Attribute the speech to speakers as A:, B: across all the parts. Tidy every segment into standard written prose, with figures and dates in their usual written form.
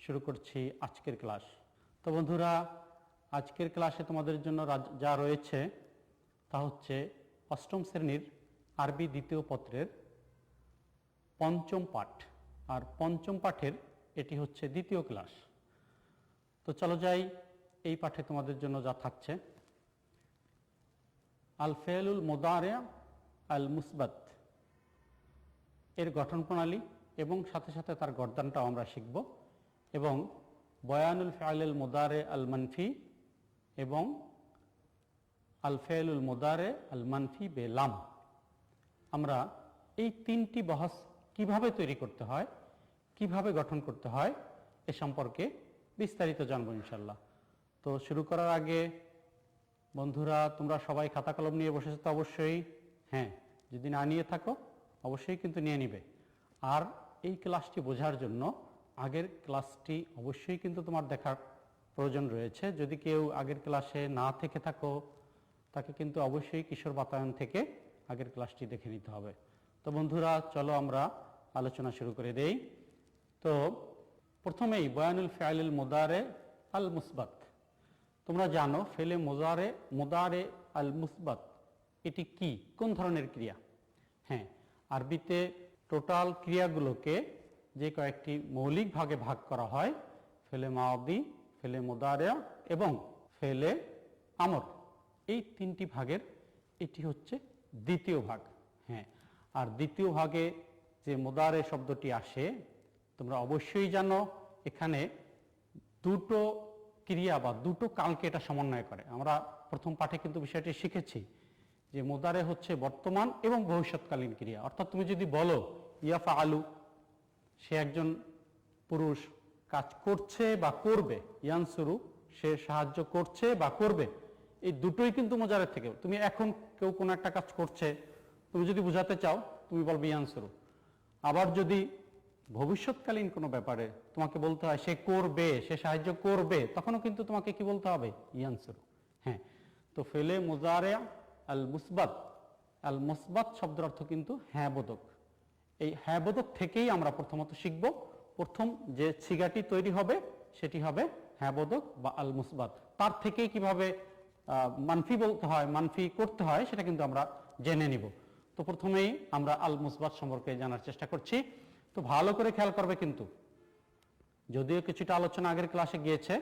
A: শুরু করছি আজকের ক্লাস। তো বন্ধুরা, আজকের ক্লাসে তোমাদের জন্য যা রয়েছে তা হচ্ছে অষ্টম শ্রেণীর আরবি দ্বিতীয় পত্রের পঞ্চম পাঠ, আর পঞ্চম পাঠের এটি হচ্ছে দ্বিতীয় ক্লাস। তো চলো যাই, এই পাঠে তোমাদের জন্য যা থাকছে, আল ফেলুল মুদারে আল মুসবাত এর গঠন প্রণালী এবং সাথে সাথে তার গর্দানটাও আমরা শিখব, এবং বয়ানুল ফেয়ালুল মুদারে আল মানফি এবং আল ফেলুল মুদারে আল মানফি বেলাম। আমরা এই তিনটি বহস কিভাবে তৈরি করতে হয়, কিভাবে গঠন করতে হয় এ সম্পর্কে বিস্তারিত জানবো ইনশাল্লাহ। তো শুরু করার আগে বন্ধুরা, তোমরা সবাই খাতা কলম নিয়ে বসেছো তো অবশ্যই? হ্যাঁ, যদি না নিয়ে থাকো অবশ্যই কিন্তু নিয়ে নিবে। আর এই ক্লাসটি বোঝার জন্য আগের ক্লাসটি অবশ্যই কিন্তু তোমার দেখার প্রয়োজন রয়েছে। যদি কেউ আগের ক্লাসে না থেকে থাকো, তাকে কিন্তু অবশ্যই কিশোর বাতায়ন থেকে আগের ক্লাসটি দেখে নিতে হবে। তো বন্ধুরা, চলো আমরা আলোচনা শুরু করে দেই। তো প্রথমেই বয়ানুল ফেয়ালুল মুদারে আল মুসবাত। তোমরা জানো ফেলে মুদারে আল মুসবাত এটি কি, কোন ধরনের ক্রিয়া? হ্যাঁ, আরবিতে টোটাল ক্রিয়াগুলোকে যে কয়েকটি মৌলিক ভাগে ভাগ করা হয়, ফেলে মাদি, ফেলে মুদারে এবং ফেলে আমর, এই তিনটি ভাগের এটি হচ্ছে দ্বিতীয় ভাগ। হ্যাঁ, আর দ্বিতীয় ভাগে যে মুদারে শব্দটি আসে, তোমরা অবশ্যই জানো এখানে দুটো ক্রিয়া বা দুটো কালকে এটা সমন্বয় করে। আমরা প্রথম পাঠে কিন্তু বিষয়টি শিখেছি যে মুদারে হচ্ছে বর্তমান এবং ভবিষ্যৎকালীন ক্রিয়া। অর্থাৎ তুমি যদি বলো ইয়াফা আলু, সে একজন পুরুষ কাজ করছে বা করবে, ইয়ানসুরু সে সাহায্য করছে বা করবে, এই দুটোই কিন্তু মুজারের থেকে। তুমি এখন কেউ কোনো একটা কাজ করছে, তুমি যদি বোঝাতে চাও তুমি বলবে ইয়ানসুরু। আবার যদি ভবিষ্যৎকালীন কোনো ব্যাপারে তোমাকে বলতে হয় সে করবে, সে সাহায্য করবে, তখনও কিন্তু তোমাকে কি বলতে হবে? ইয়ানসুরু। হ্যাঁ, তো ফেলে মুজারে আল মুসবাত, আল মুসবাত শব্দের অর্থ কিন্তু হ্যাঁ বোধক। এই হ্যাঁ বোধক থেকেই আমরা প্রথমত শিখব। প্রথম যে ছিগাটি তৈরি হবে সেটি হবে হ্যাঁ বোধক বা আল মুসবাত। তার থেকেই কিভাবে মানফি বলতে হয়, মানফি করতে হয়, সেটা কিন্তু আমরা জেনে নিব। তো প্রথমেই আমরা আল মুসবাত সম্পর্কে জানার চেষ্টা করছি। তো ভালো করে খেয়াল করবে কিন্তু, যদিও কিছুটা আলোচনা আগের ক্লাসে গিয়েছে,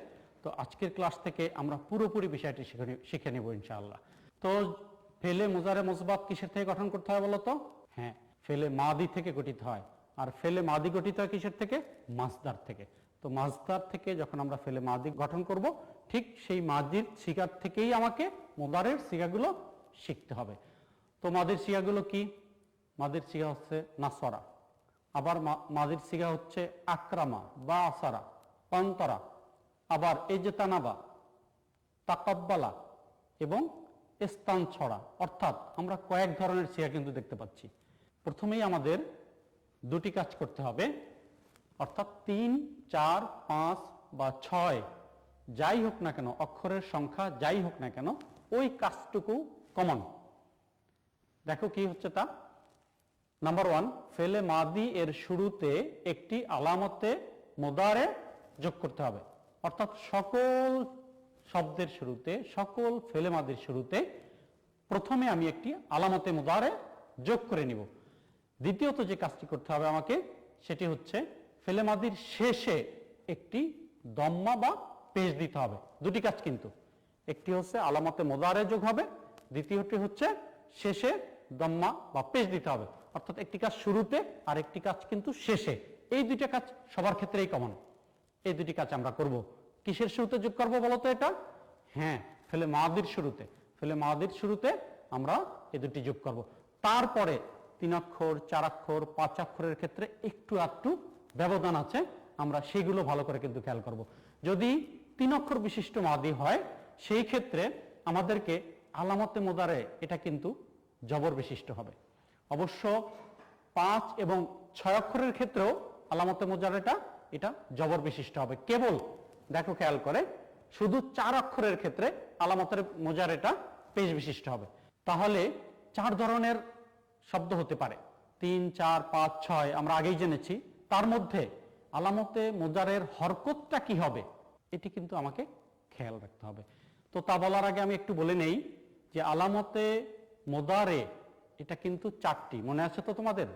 A: তো আজকের ক্লাস থেকে আমরা পুরোপুরি বিষয়টি শিখে নেব ইনশাআল্লাহ। তো ফেলে মুজারে মুসবাত কিসের থেকে গঠন করতে হয় বলো তো? হ্যাঁ, ফেলে মাদি থেকে গঠিত হয়। আর ফেলে মাদি গঠিত হয় কিসের থেকে? মাসদার থেকে। তো মাসদার থেকে যখন আমরা ফেলে মাদি গঠন করব, ঠিক সেই মাদির সিগার থেকেই আমাকে মুদারের সিগাগুলো শিখতে হবে। তো মাদির সিগাগুলো কি? মাদির সিগা হচ্ছে নাসরা, আবার মাদির সিগা হচ্ছে আকরামা বা আসারা, অন্তরা, আবার এই যে তানাবা, তাকাব্বালা এবং স্থান ছড়া। অর্থাৎ আমরা কয়েক ধরনের সিগা কিন্তু দেখতে পাচ্ছি। প্রথমেই আমাদের দুটি কাজ করতে হবে, অর্থাৎ 3, 4, 5 বা 6 যাই হোক না কেন, অক্ষরের সংখ্যা যাই হোক না কেন, ওই কাজটুকু কমন। দেখো কি হচ্ছে তা। নাম্বার 1, ফেলে মাদি এর শুরুতে একটি আলামতে মুদারে যোগ করতে হবে। অর্থাৎ সকল শব্দের শুরুতে, সকল ফেলে মাদির শুরুতে প্রথমে আমি একটি আলামতে মুদারে যোগ করে নিব। দ্বিতীয়ত যে কাজটি করতে হবে আমাকে, সেটি হচ্ছে ফেলে মাদির শেষে একটি দম্মা বা পেশ দিতে হবে। দুটি কাজ কিন্তু, একটি হচ্ছে আলামতে মুদারে যোগ হবে, দ্বিতীয়টি হচ্ছে শেষে দম্মা বা পেশ দিতে হবে। অর্থাৎ একটি কাজ শুরুতে আর একটি কাজ কিন্তু শেষে। এই দুইটা কাজ সবার ক্ষেত্রেই কমন। এই দুটি কাজ আমরা করব। কিসের শুরুতে যোগ করব বলতো এটা? হ্যাঁ, ফেলে মাদির শুরুতে। ফেলে মাদির শুরুতে আমরা এই দুটি যোগ করব। তারপরে 3 অক্ষর, 4 অক্ষর, 5 অক্ষরের ক্ষেত্রে একটু একটু ব্যবধান আছে, আমরা সেগুলো ভালো করে কিন্তু খেয়াল করব। যদি 3 অক্ষর বিশিষ্ট মাদি হয়, সেই ক্ষেত্রে আমাদেরকে আলামতে মুদারে এটা কিন্তু জবর বিশিষ্ট হবে। অবশ্য 5 এবং 6 অক্ষরের ক্ষেত্রেও আলামতে মুজারেটা এটা জবর বিশিষ্ট হবে। কেবল দেখো খেয়াল করে, শুধু 4 অক্ষরের ক্ষেত্রে আলামতের মুজারেটা পেশ বিশিষ্ট হবে। তাহলে 4 ধরনের শব্দ হতে পারে, 3, 4, 5, 6 আমরা আগেই জেনেছি। তার মধ্যে আলামতে মোজারের হরকতটা কি হবে এটি কিন্তু আমাকে খেয়াল রাখতে হবে। তো তা বলার আগে আমি একটু বলে নেই যে আলামতে মোদারে এটা কিন্তু 4টি, মনে আছে তো তোমাদের?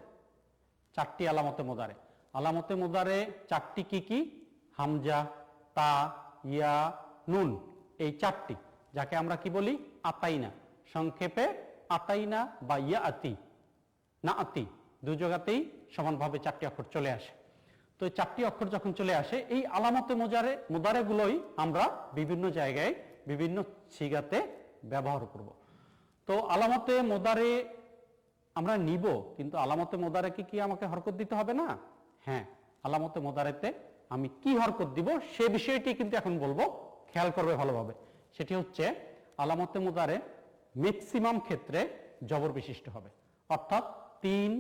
A: 4টি আলামতে মোদারে। আলামতে মোদারে 4টি কি কি? হামজা, তা, ইয়া, নুন, এই 4টি, যাকে আমরা কি বলি? আতাইনা, সংক্ষেপে আতাইনা বা ইয়া আতি, না আতি, দুই জায়গাতেই সমানভাবে 4টি অক্ষর চলে আসে। তো এই 4টি অক্ষর যখন চলে আসে, এই আলামতে মোদারে গুলোই আমরা বিভিন্ন জায়গায় বিভিন্ন সিগাতে ব্যবহার করব। তো আলামতে মোদারে আমরা নিব, কিন্তু আলামতে মোদারে কি আমাকে হরকত দিতে হবে না? হ্যাঁ, আলামতে মোদারেতে আমি কি হরকত দিব সে বিষয়টি কিন্তু এখন বলবো, খেয়াল করবে ভালোভাবে। সেটি হচ্ছে আলামতে মোদারে ম্যাক্সিমাম ক্ষেত্রে জবর বিশিষ্ট হবে, অর্থাৎ 3,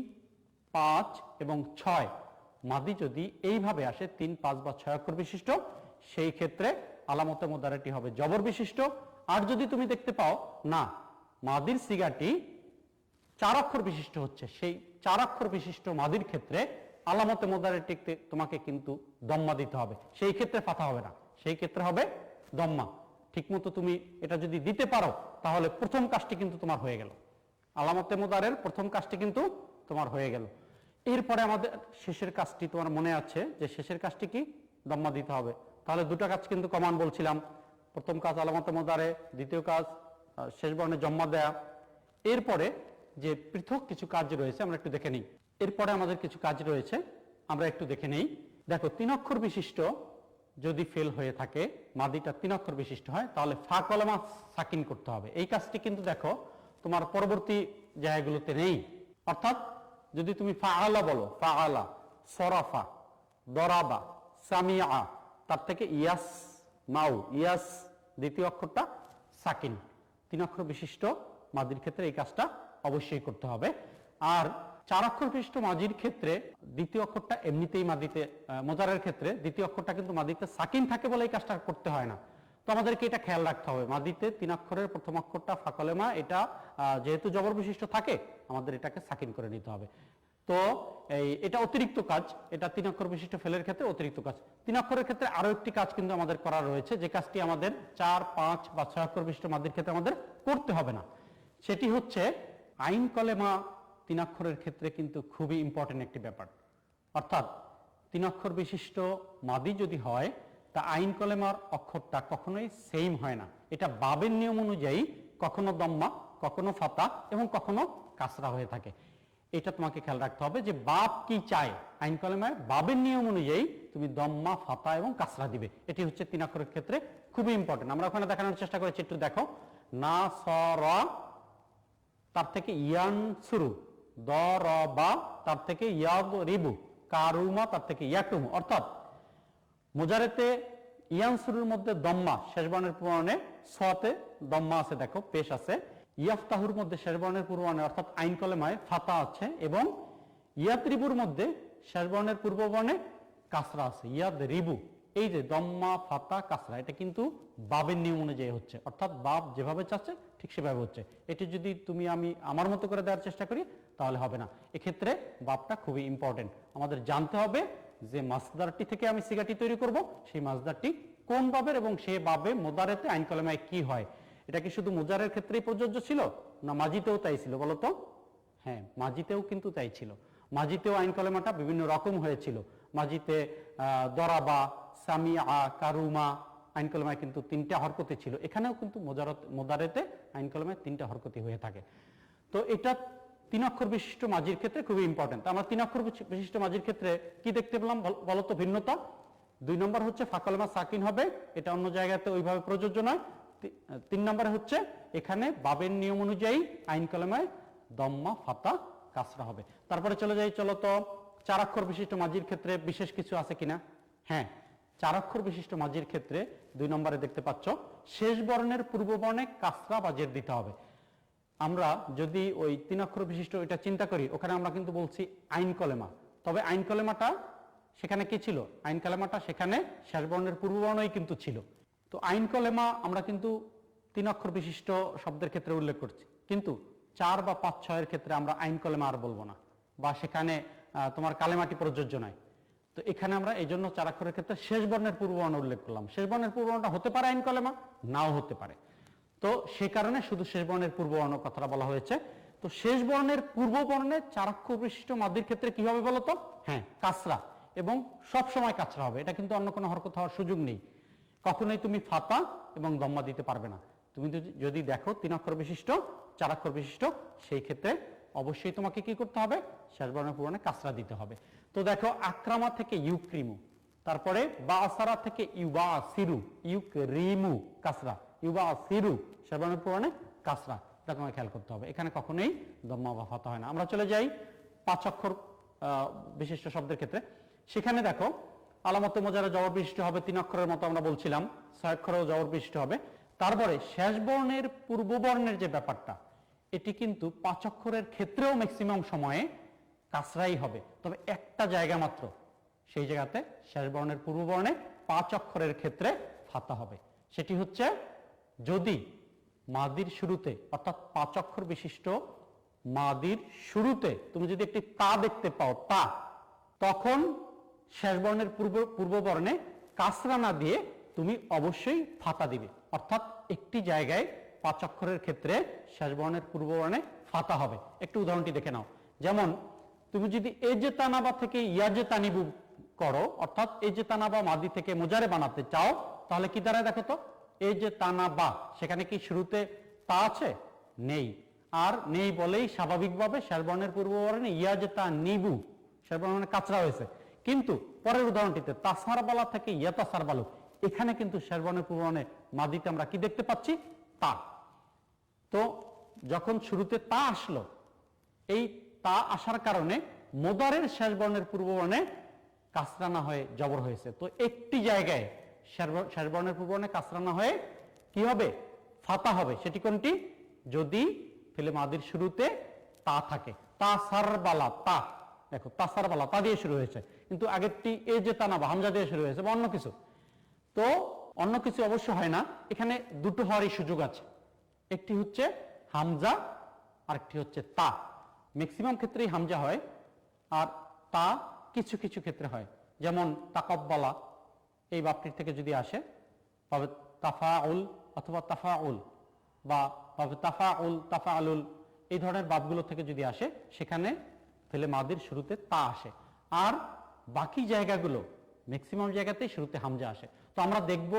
A: 5 এবং 6 মাদি যদি এইভাবে আসে 3, 5 বা 6 অক্ষর বিশিষ্ট, সেই ক্ষেত্রে আলামতে মোদারেটি হবে জবর বিশিষ্ট। আর যদি তুমি দেখতে পাও না মাদির সিগাটি 4 অক্ষর বিশিষ্ট হচ্ছে, সেই 4 অক্ষর বিশিষ্ট মাদির ক্ষেত্রে আলামতে মোদারেটিতে তোমাকে কিন্তু দম্মা দিতে হবে। সেই ক্ষেত্রে ফাথা হবে না, সেই ক্ষেত্রে হবে দম্মা। ঠিকমতো তুমি এটা যদি দিতে পারো তাহলে প্রথম কাজটি কিন্তু তোমার হয়ে গেল, আলামতে মোদারের প্রথম কাজটি কিন্তু তোমার হয়ে গেল। এরপরে আমাদের শেষের কাজটি তোমার মনে আছে যে শেষের কাজটি কি? দম্মা দিতে হবে। তাহলে দুটো কাজ কিন্তু কমান বলছিলাম, প্রথম কাজ আলামতে মোদারে, দ্বিতীয় কাজ শেষ বর্ণে জম্মা দেয়া। এরপরে যে পৃথক কিছু কাজ রয়েছে আমরা একটু দেখে নিই। এরপরে আমাদের কিছু কাজ রয়েছে, আমরা একটু দেখে নেই। দেখো 3 অক্ষর বিশিষ্ট যদি ফেল হয়ে থাকে, মাদিটা 3 অক্ষর বিশিষ্ট হয়, তাহলে ফা কলমা সাকিন করতে হবে। এই কাজটি কিন্তু দেখো তোমার পরবর্তী জায়গাগুলোতে নেই। অর্থাৎ যদি তুমি ফাআলা বলো, ফাআলা, সরাফা, দরাবা, সামিআ, তার থেকে ইয়াস মাউ, ইয়াস দ্বিতীয় অক্ষরটা সাকিন। 3 অক্ষর বিশিষ্ট মাদির ক্ষেত্রে এই কাজটা অবশ্যই করতে হবে। আর 4 অক্ষর বিশিষ্ট মাজির ক্ষেত্রে দ্বিতীয় অক্ষরটা এমনিতেই মাদিতে, মোজারের ক্ষেত্রে দ্বিতীয় অক্ষরটা কিন্তু মাদিতে সাকিন থাকে বলে এই কাজটা করতে হয় না। তো আমাদেরকে এটা খেয়াল রাখতে হবে, মাদিতে 3 অক্ষরের প্রথম অক্ষরটা ফাকলেমা, এটা যেহেতু জবর বিশিষ্ট থাকে আমাদের এটাকে সাকিন করে নিতে হবে। তো এটা অতিরিক্ত কাজ, এটা 3 অক্ষর বিশিষ্ট ফেলের ক্ষেত্রে অতিরিক্ত কাজ। 3 অক্ষরের ক্ষেত্রে আরো একটি কাজ কিন্তু আমাদের করা রয়েছে, যে কাজটি আমাদের 4, 5 বা 6 অক্ষর বিশিষ্ট মাদির ক্ষেত্রে আমাদের করতে হবে না। সেটি হচ্ছে আইন কলেমা 3 অক্ষরের ক্ষেত্রে কিন্তু খুবই ইম্পর্টেন্ট একটি ব্যাপার। অর্থাৎ 3 অক্ষর বিশিষ্ট মাদি যদি হয় তা আইন কলেমার অক্ষরটা কখনোই সেম হয় না। এটা বাবের নিয়ম অনুযায়ী কখনো দম্মা, কখনো ফাতা এবং কখনো কাসরা হয়ে থাকে। এটা তোমাকে খেয়াল রাখতে হবে যে বাব কি চায়, আইন কলেমায় বাবের নিয়ম অনুযায়ী তুমি দম্মা, ফাতা এবং কাসরা দিবে। এটি হচ্ছে 3 অক্ষরের ক্ষেত্রে খুবই ইম্পর্টেন্ট। আমরা ওখানে দেখানোর চেষ্টা করেছি, একটু দেখো। না সরা, তার থেকে ইয়ান শুরু, দরবা, তার থেকে ইয়াদ রিবু, কারুমা, তার থেকে ইয়াকুম। অর্থাৎ মুজারেতে ইয়ান শুরুর মধ্যে দম্মা, শেষ বর্ণের পূর্ববর্ণে সতে দম্মা আছে, দেখো পেশ আছে। ইয়াফতাহুর মধ্যে শেষ বর্ণের পূর্ববর্ণে অর্থাৎ আইন কলেমায় ফাতা আছে, এবং ইয়াদ রিবুর মধ্যে শেষ বর্ণের পূর্ববর্ণে কাসরা আছে, ইয়াদ রিবু। এই যে দম্মা, ফাতা, কাসরা, এটা কিন্তু বাবের নিয়ম অনুযায়ী হচ্ছে, অর্থাৎ বাব যেভাবে চাচ্ছে ঠিক সেভাবে হচ্ছে। এটি যদি তুমি আমি আমার মতো করে দেওয়ার চেষ্টা করি তাহলে হবে না। এক্ষেত্রে বাবটা খুবই ইম্পর্টেন্ট। আমাদের জানতে হবে যে মাসদারটি থেকে আমি সিগাটি তৈরি করব, সেই মাসদারটি কোন বাবের এবং সেই বাবে মোদারেতে আইন কলেমায় কি হয়। এটা কি শুধু মোজারের ক্ষেত্রেই প্রযোজ্য ছিল, না মাজিতেও তাই ছিল বলো তো? হ্যাঁ, মাজিতেও কিন্তু তাই ছিল। মাজিতেও আইন কলেমাটা বিভিন্ন রকম হয়েছিল। মাজিতে দরাবা, সামিআ, কারুমা আইন কলেমায় কিন্তু 3টা হরকতে ছিল। এখানেও কিন্তু মোদারেতে আইন কলেমায় 3টা হরকতি হয়ে থাকে। তো এটা 3 অক্ষর বিশিষ্ট মাজির ক্ষেত্রে খুবই ইম্পর্টেন্ট। আমরা 3 অক্ষর বিশিষ্ট মাজির ক্ষেত্রে কি দেখতে পেলাম বলতো ভিন্নতা? 2 নম্বর হচ্ছে ফাকলেমা সাকিন হবে, এটা অন্য জায়গাতে ওইভাবে প্রযোজ্য নয়। 3 নম্বরে হচ্ছে এখানে বাবের নিয়ম অনুযায়ী আইন কলেমায় দম্মা, ফাতা, কাসরা হবে। তারপরে চলে যাই, চলো তো 4 অক্ষর বিশিষ্ট মাজির ক্ষেত্রে বিশেষ কিছু আছে কিনা। হ্যাঁ, 4 অক্ষর বিশিষ্ট মাজির ক্ষেত্রে 2 নম্বরে দেখতে পাচ্ছ শেষ বর্ণের পূর্ব বর্ণে কাসরা বা জের দিতে হবে। আমরা যদি ওই 3 অক্ষর বিশিষ্ট এটা চিন্তা করি, ওখানে আমরা কিন্তু বলছি আইন কলেমা, তবে আইন কলেমাটা সেখানে কি ছিল? আইন কলেমাটা সেখানে শেষ বর্ণের পূর্ব বর্ণই কিন্তু ছিল। তো আইন কলেমা আমরা কিন্তু 3 অক্ষর বিশিষ্ট শব্দের ক্ষেত্রে উল্লেখ করছি, কিন্তু 4 বা 5, 6 এর ক্ষেত্রে আমরা আইন কলেমা আর বলবো না, বা সেখানে তোমার কালেমাটি প্রযোজ্য নয়। তো তো এখানে আমরা এই জন্য 4 অক্ষরের ক্ষেত্রে শেষ বর্ণের পূর্ববর্ণ উল্লেখ করলাম। শেষ বর্ণের পূর্ববর্ণটা হতে পারে আইন কলেমা, নাও হতে পারে। তো সে কারণে শুধু শেষ বর্ণের পূর্ববর্ণ কথাটা বলা হয়েছে। তো শেষ বর্ণের পূর্ববর্ণে 4 অক্ষর বিশিষ্ট মাদ্রির ক্ষেত্রে কি হবে বলতো? হ্যাঁ, কাসরা, এবং সব সময় কাসরা হবে। এটা কিন্তু অন্য কোনো হরকত হওয়ার সুযোগ নেই। কখনোই তুমি ফাতা এবং দম্মা দিতে পারবে না। তুমি যদি দেখো 3 অক্ষর বিশিষ্ট 4 অক্ষর বিশিষ্ট, সেই ক্ষেত্রে অবশ্যই তোমাকে কি করতে হবে? শেষ বর্ণের পূর্ববর্ণে কাসরা দিতে হবে। তো দেখো আক্রামা থেকে ইউক্রিমু, তারপরে বাসারা থেকে ইউবাসিরু, ইউকরিমু কাসরা, ইউবাসিরু শেষ বর্ণের পূর্ববর্ণে কাসরা। এটা তোমাকে খেয়াল করতে হবে। এখানে কখনোই দম্মা বা ফাতা হয় না। আমরা চলে যাই 5 অক্ষর বিশিষ্ট শব্দের ক্ষেত্রে। সেখানে দেখো আলামতে মোজারে জবর বিশিষ্ট হবে 3 অক্ষরের মতো আমরা বলছিলাম, 6 অক্ষরেও জবর বিশিষ্ট হবে। তারপরে শেষ বর্ণের পূর্ব বর্ণের যে ব্যাপারটা, এটি কিন্তু 5 অক্ষরের ক্ষেত্রেও ম্যাক্সিমাম সময়ে কাসরাই হবে, তবে একটা জায়গা মাত্র, সেই জায়গাতে শেষ বর্ণের পূর্ব বর্ণে 5 অক্ষরের ক্ষেত্রে ফাতা হবে। সেটি হচ্ছে যদি মাদির শুরুতে, অর্থাৎ 5 অক্ষর বিশিষ্ট মাদির শুরুতে তুমি যদি একটি তা দেখতে পাও, তা, তখন শেষ বর্ণের পূর্ব বর্ণে কাসরা না দিয়ে তুমি অবশ্যই ফাতা দিবে। অর্থাৎ একটি জায়গায় 5 অক্ষরের ক্ষেত্রে শেষ বর্ণের পূর্ব বর্ণে ফাতা হবে। একটু উদাহরণটি দেখে নাও। যেমন তুমি যদি এই যে তানাবা থেকে ইয়াজে তানিবু করো, অর্থাৎ এই যে তানাবা মাদি থেকে মোজারে বানাতে চাও, তাহলে কি দাঁড়ায় দেখো তো? এই যে তানাবা, সেখানে কি শুরুতে তা আছে? নেই। আর নেই বলেই স্বাভাবিকভাবে শেষ বর্ণের পূর্ব বর্ণে ইয়াজে তা নিবু শেষ বর্ণে কাচরা হয়েছে। কিন্তু পরের উদাহরণটিতে তাসারবালা থেকে ইয়াতাসারবালু, এখানে কিন্তু শেষ বর্ণের পূর্ব বর্ণে মাদিতে আমরা কি দেখতে পাচ্ছি? তা। তো যখন শুরুতে তা আসলো, এই তা আসার কারণে মোদারের শেষ বর্ণের পূর্ব বর্ণে কাসরা না হয়ে জবর হয়েছে। তো একটি জায়গায় শেষ বর্ণের পূর্ব বর্ণে কাসরা না হয়ে কি হবে? ফাতা হবে। সেটি কোনটি? যদি ফেলে মাদির শুরুতে তা থাকে। তাসারবালা, তা, দেখো তাসারবালা তা দিয়ে শুরু হয়েছে, কিন্তু আগেরটি এ যে তানাবা হামজা দিয়ে শুরু হয়েছে বা অন্য কিছু। তো অন্য কিছু অবশ্য হয় না, এখানে দুটো হওয়ারই সুযোগ আছে। একটি হচ্ছে হামজা, আরেকটি হচ্ছে তা। ম্যাক্সিমাম ক্ষেত্রেই হামজা হয়, আর তা কিছু কিছু ক্ষেত্রে হয়। যেমন তাকাব্বালা এই বাপটির থেকে যদি আসে, তবে তাফাউল অথবা তাফাউল, বা তাফাউল তাফাউল, এই ধরনের বাপগুলো থেকে যদি আসে, সেখানে ফেলে মাদির শুরুতে তা আসে। আর বাকি জায়গাগুলো ম্যাক্সিমাম জায়গাতেই শুরুতে হামজা আসে। তো আমরা দেখব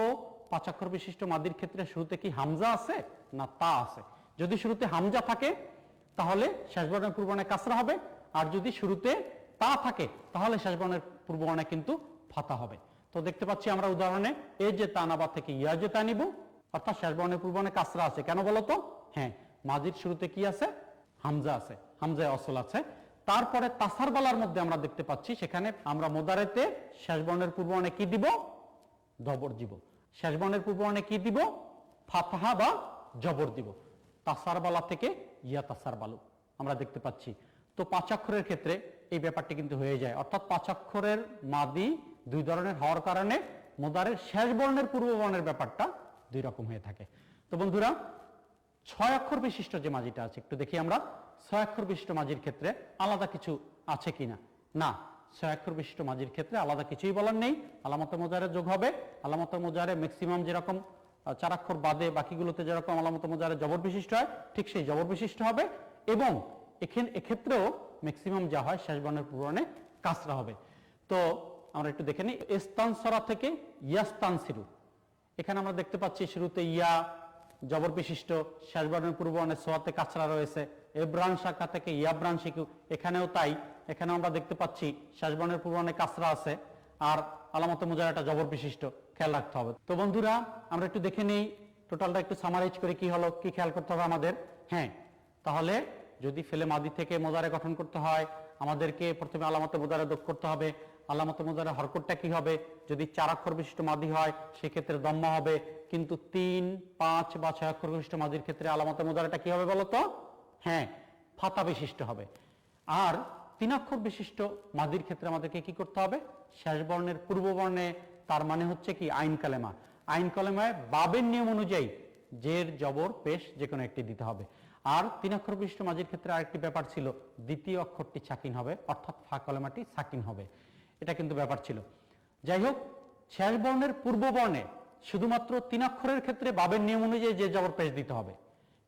A: 5 অক্ষর বিশিষ্ট মাদির ক্ষেত্রে শুরুতে কি হামজা আছে না তা আছে। যদি শুরুতে হামজা থাকে তাহলে শেষ বর্ণের পূর্ব বর্ণে কাসরা হবে, আর যদি শুরুতে তা থাকে তাহলে শেষ বর্ণের পূর্ব বর্ণে কিন্তু ফাতা হবে। তো দেখতে পাচ্ছি আমরা উদাহরণে এই যে তানাবা থেকে ইয়া যে তানিবু, অর্থাৎ শেষ বর্ণের পূর্ব বর্ণে কাসরা আছে। কেন বলো তো? হ্যাঁ, মাদির শুরুতে কি আছে? হামজা আছে, হামজায় অসল আছে। তারপরে তাসারবালার মধ্যে আমরা দেখতে পাচ্ছি সেখানে আমরা মোদারেতে শেষ বর্ণের পূর্ব বর্ণে কি দিব? জবর দিব। শেষ বর্ণের পূর্ব বর্ণে কি দিব? ফাতহা বা জবর দিব। তাসারবালা থেকে ইয়া তাসারবালু আমরা দেখতে পাচ্ছি। তো 5 অক্ষরের ক্ষেত্রে এই ব্যাপারটি কিন্তু হয়ে যায়। অর্থাৎ 5 অক্ষরের মাদি দুই ধরনের হওয়ার কারণে মোদারের শেষ বর্ণের পূর্ব বর্ণের ব্যাপারটা দুই রকম হয়ে থাকে। তো বন্ধুরা, 6 অক্ষর বিশিষ্ট যে মাজিটা আছে একটু দেখি আমরা। 6 অক্ষর বিশিষ্ট মাজির ক্ষেত্রে আলাদা কিছু আছে কিনা? না, 6 অক্ষর বিশিষ্ট মাজির ক্ষেত্রে আলাদা কিছুই বলার নেই। আলামতে মোজারে যোগ হবে। আলামতে মোজারে ম্যাক্সিমাম যেরকম 4 অক্ষর বাদে বাকিগুলোতে যেরকম আলামতে মোজারে জবর বিশিষ্ট হয়, ঠিক সেই জবর বিশিষ্ট হবে। এবং এক্ষেত্রেও ম্যাক্সিমাম যা হয় শেষ বর্ণের পূর্ব বর্ণে কাসরা হবে। তো আমরা একটু দেখে নিই। ইস্তানসরা থেকে ইয়াস্তানসিরু, এখানে আমরা দেখতে পাচ্ছি শুরুতে ইয়া জবর বিশিষ্ট, শেষ বর্ণের পূর্ব বর্ণে সোয়াতে কাসরা রয়েছে। ইব্রান শাখা থেকে ইয়াব্রান শিখু, এখানেও তাই। এখানে আমরা দেখতে পাচ্ছি শেষ বর্ণের পূর্ব বর্ণে কাসরা আছে, আর আলামতে মুজারাটা জবর বিশিষ্ট, খেয়াল রাখতে হবে। তো বন্ধুরা, আমরা একটু দেখে নিই টোটালটা, একটু সামারাইজ করে কি হলো, কি খেয়াল করতে হবে আমাদের। হ্যাঁ, তাহলে যদি ফেলে মাদি থেকে মোজারে গঠন করতে হয়, আমাদেরকে প্রথমে আলামতে মোজারে যোগ করতে হবে। আলামতে মোজারে হরকতটা কি হবে? যদি 4 অক্ষর বিশিষ্ট মাদি হয় সেক্ষেত্রে দম্মা হবে, কিন্তু 3, 5 বা 6 অক্ষর বিশিষ্ট মাদির ক্ষেত্রে আলামতে মোজারেটা কি হবে বলতো? হ্যাঁ, ফাতা বিশিষ্ট হবে। আর 3 অক্ষর বিশিষ্ট মাদির ক্ষেত্রে আমাদেরকে কি করতে হবে? শেষ বর্ণের পূর্ব বর্ণে, তার মানে হচ্ছে কি আইন কালেমা। আইন কালেমায় বাবের নিয়ম অনুযায়ী জের জবর পেশ যে কোনো একটি দিতে হবে। আর 3 অক্ষর বিশিষ্ট মাজির ক্ষেত্রে আরেকটি ব্যাপার ছিল, দ্বিতীয় অক্ষরটি সাকিন হবে, অর্থাৎ ফা কলেমাটি সাকিন হবে। এটা কিন্তু ব্যাপার ছিল। যাই হোক, শেষ বর্ণের পূর্ব বর্ণে শুধুমাত্র 3 অক্ষরের ক্ষেত্রে বাবের নিয়ম অনুযায়ী যে জবর পেশ দিতে হবে,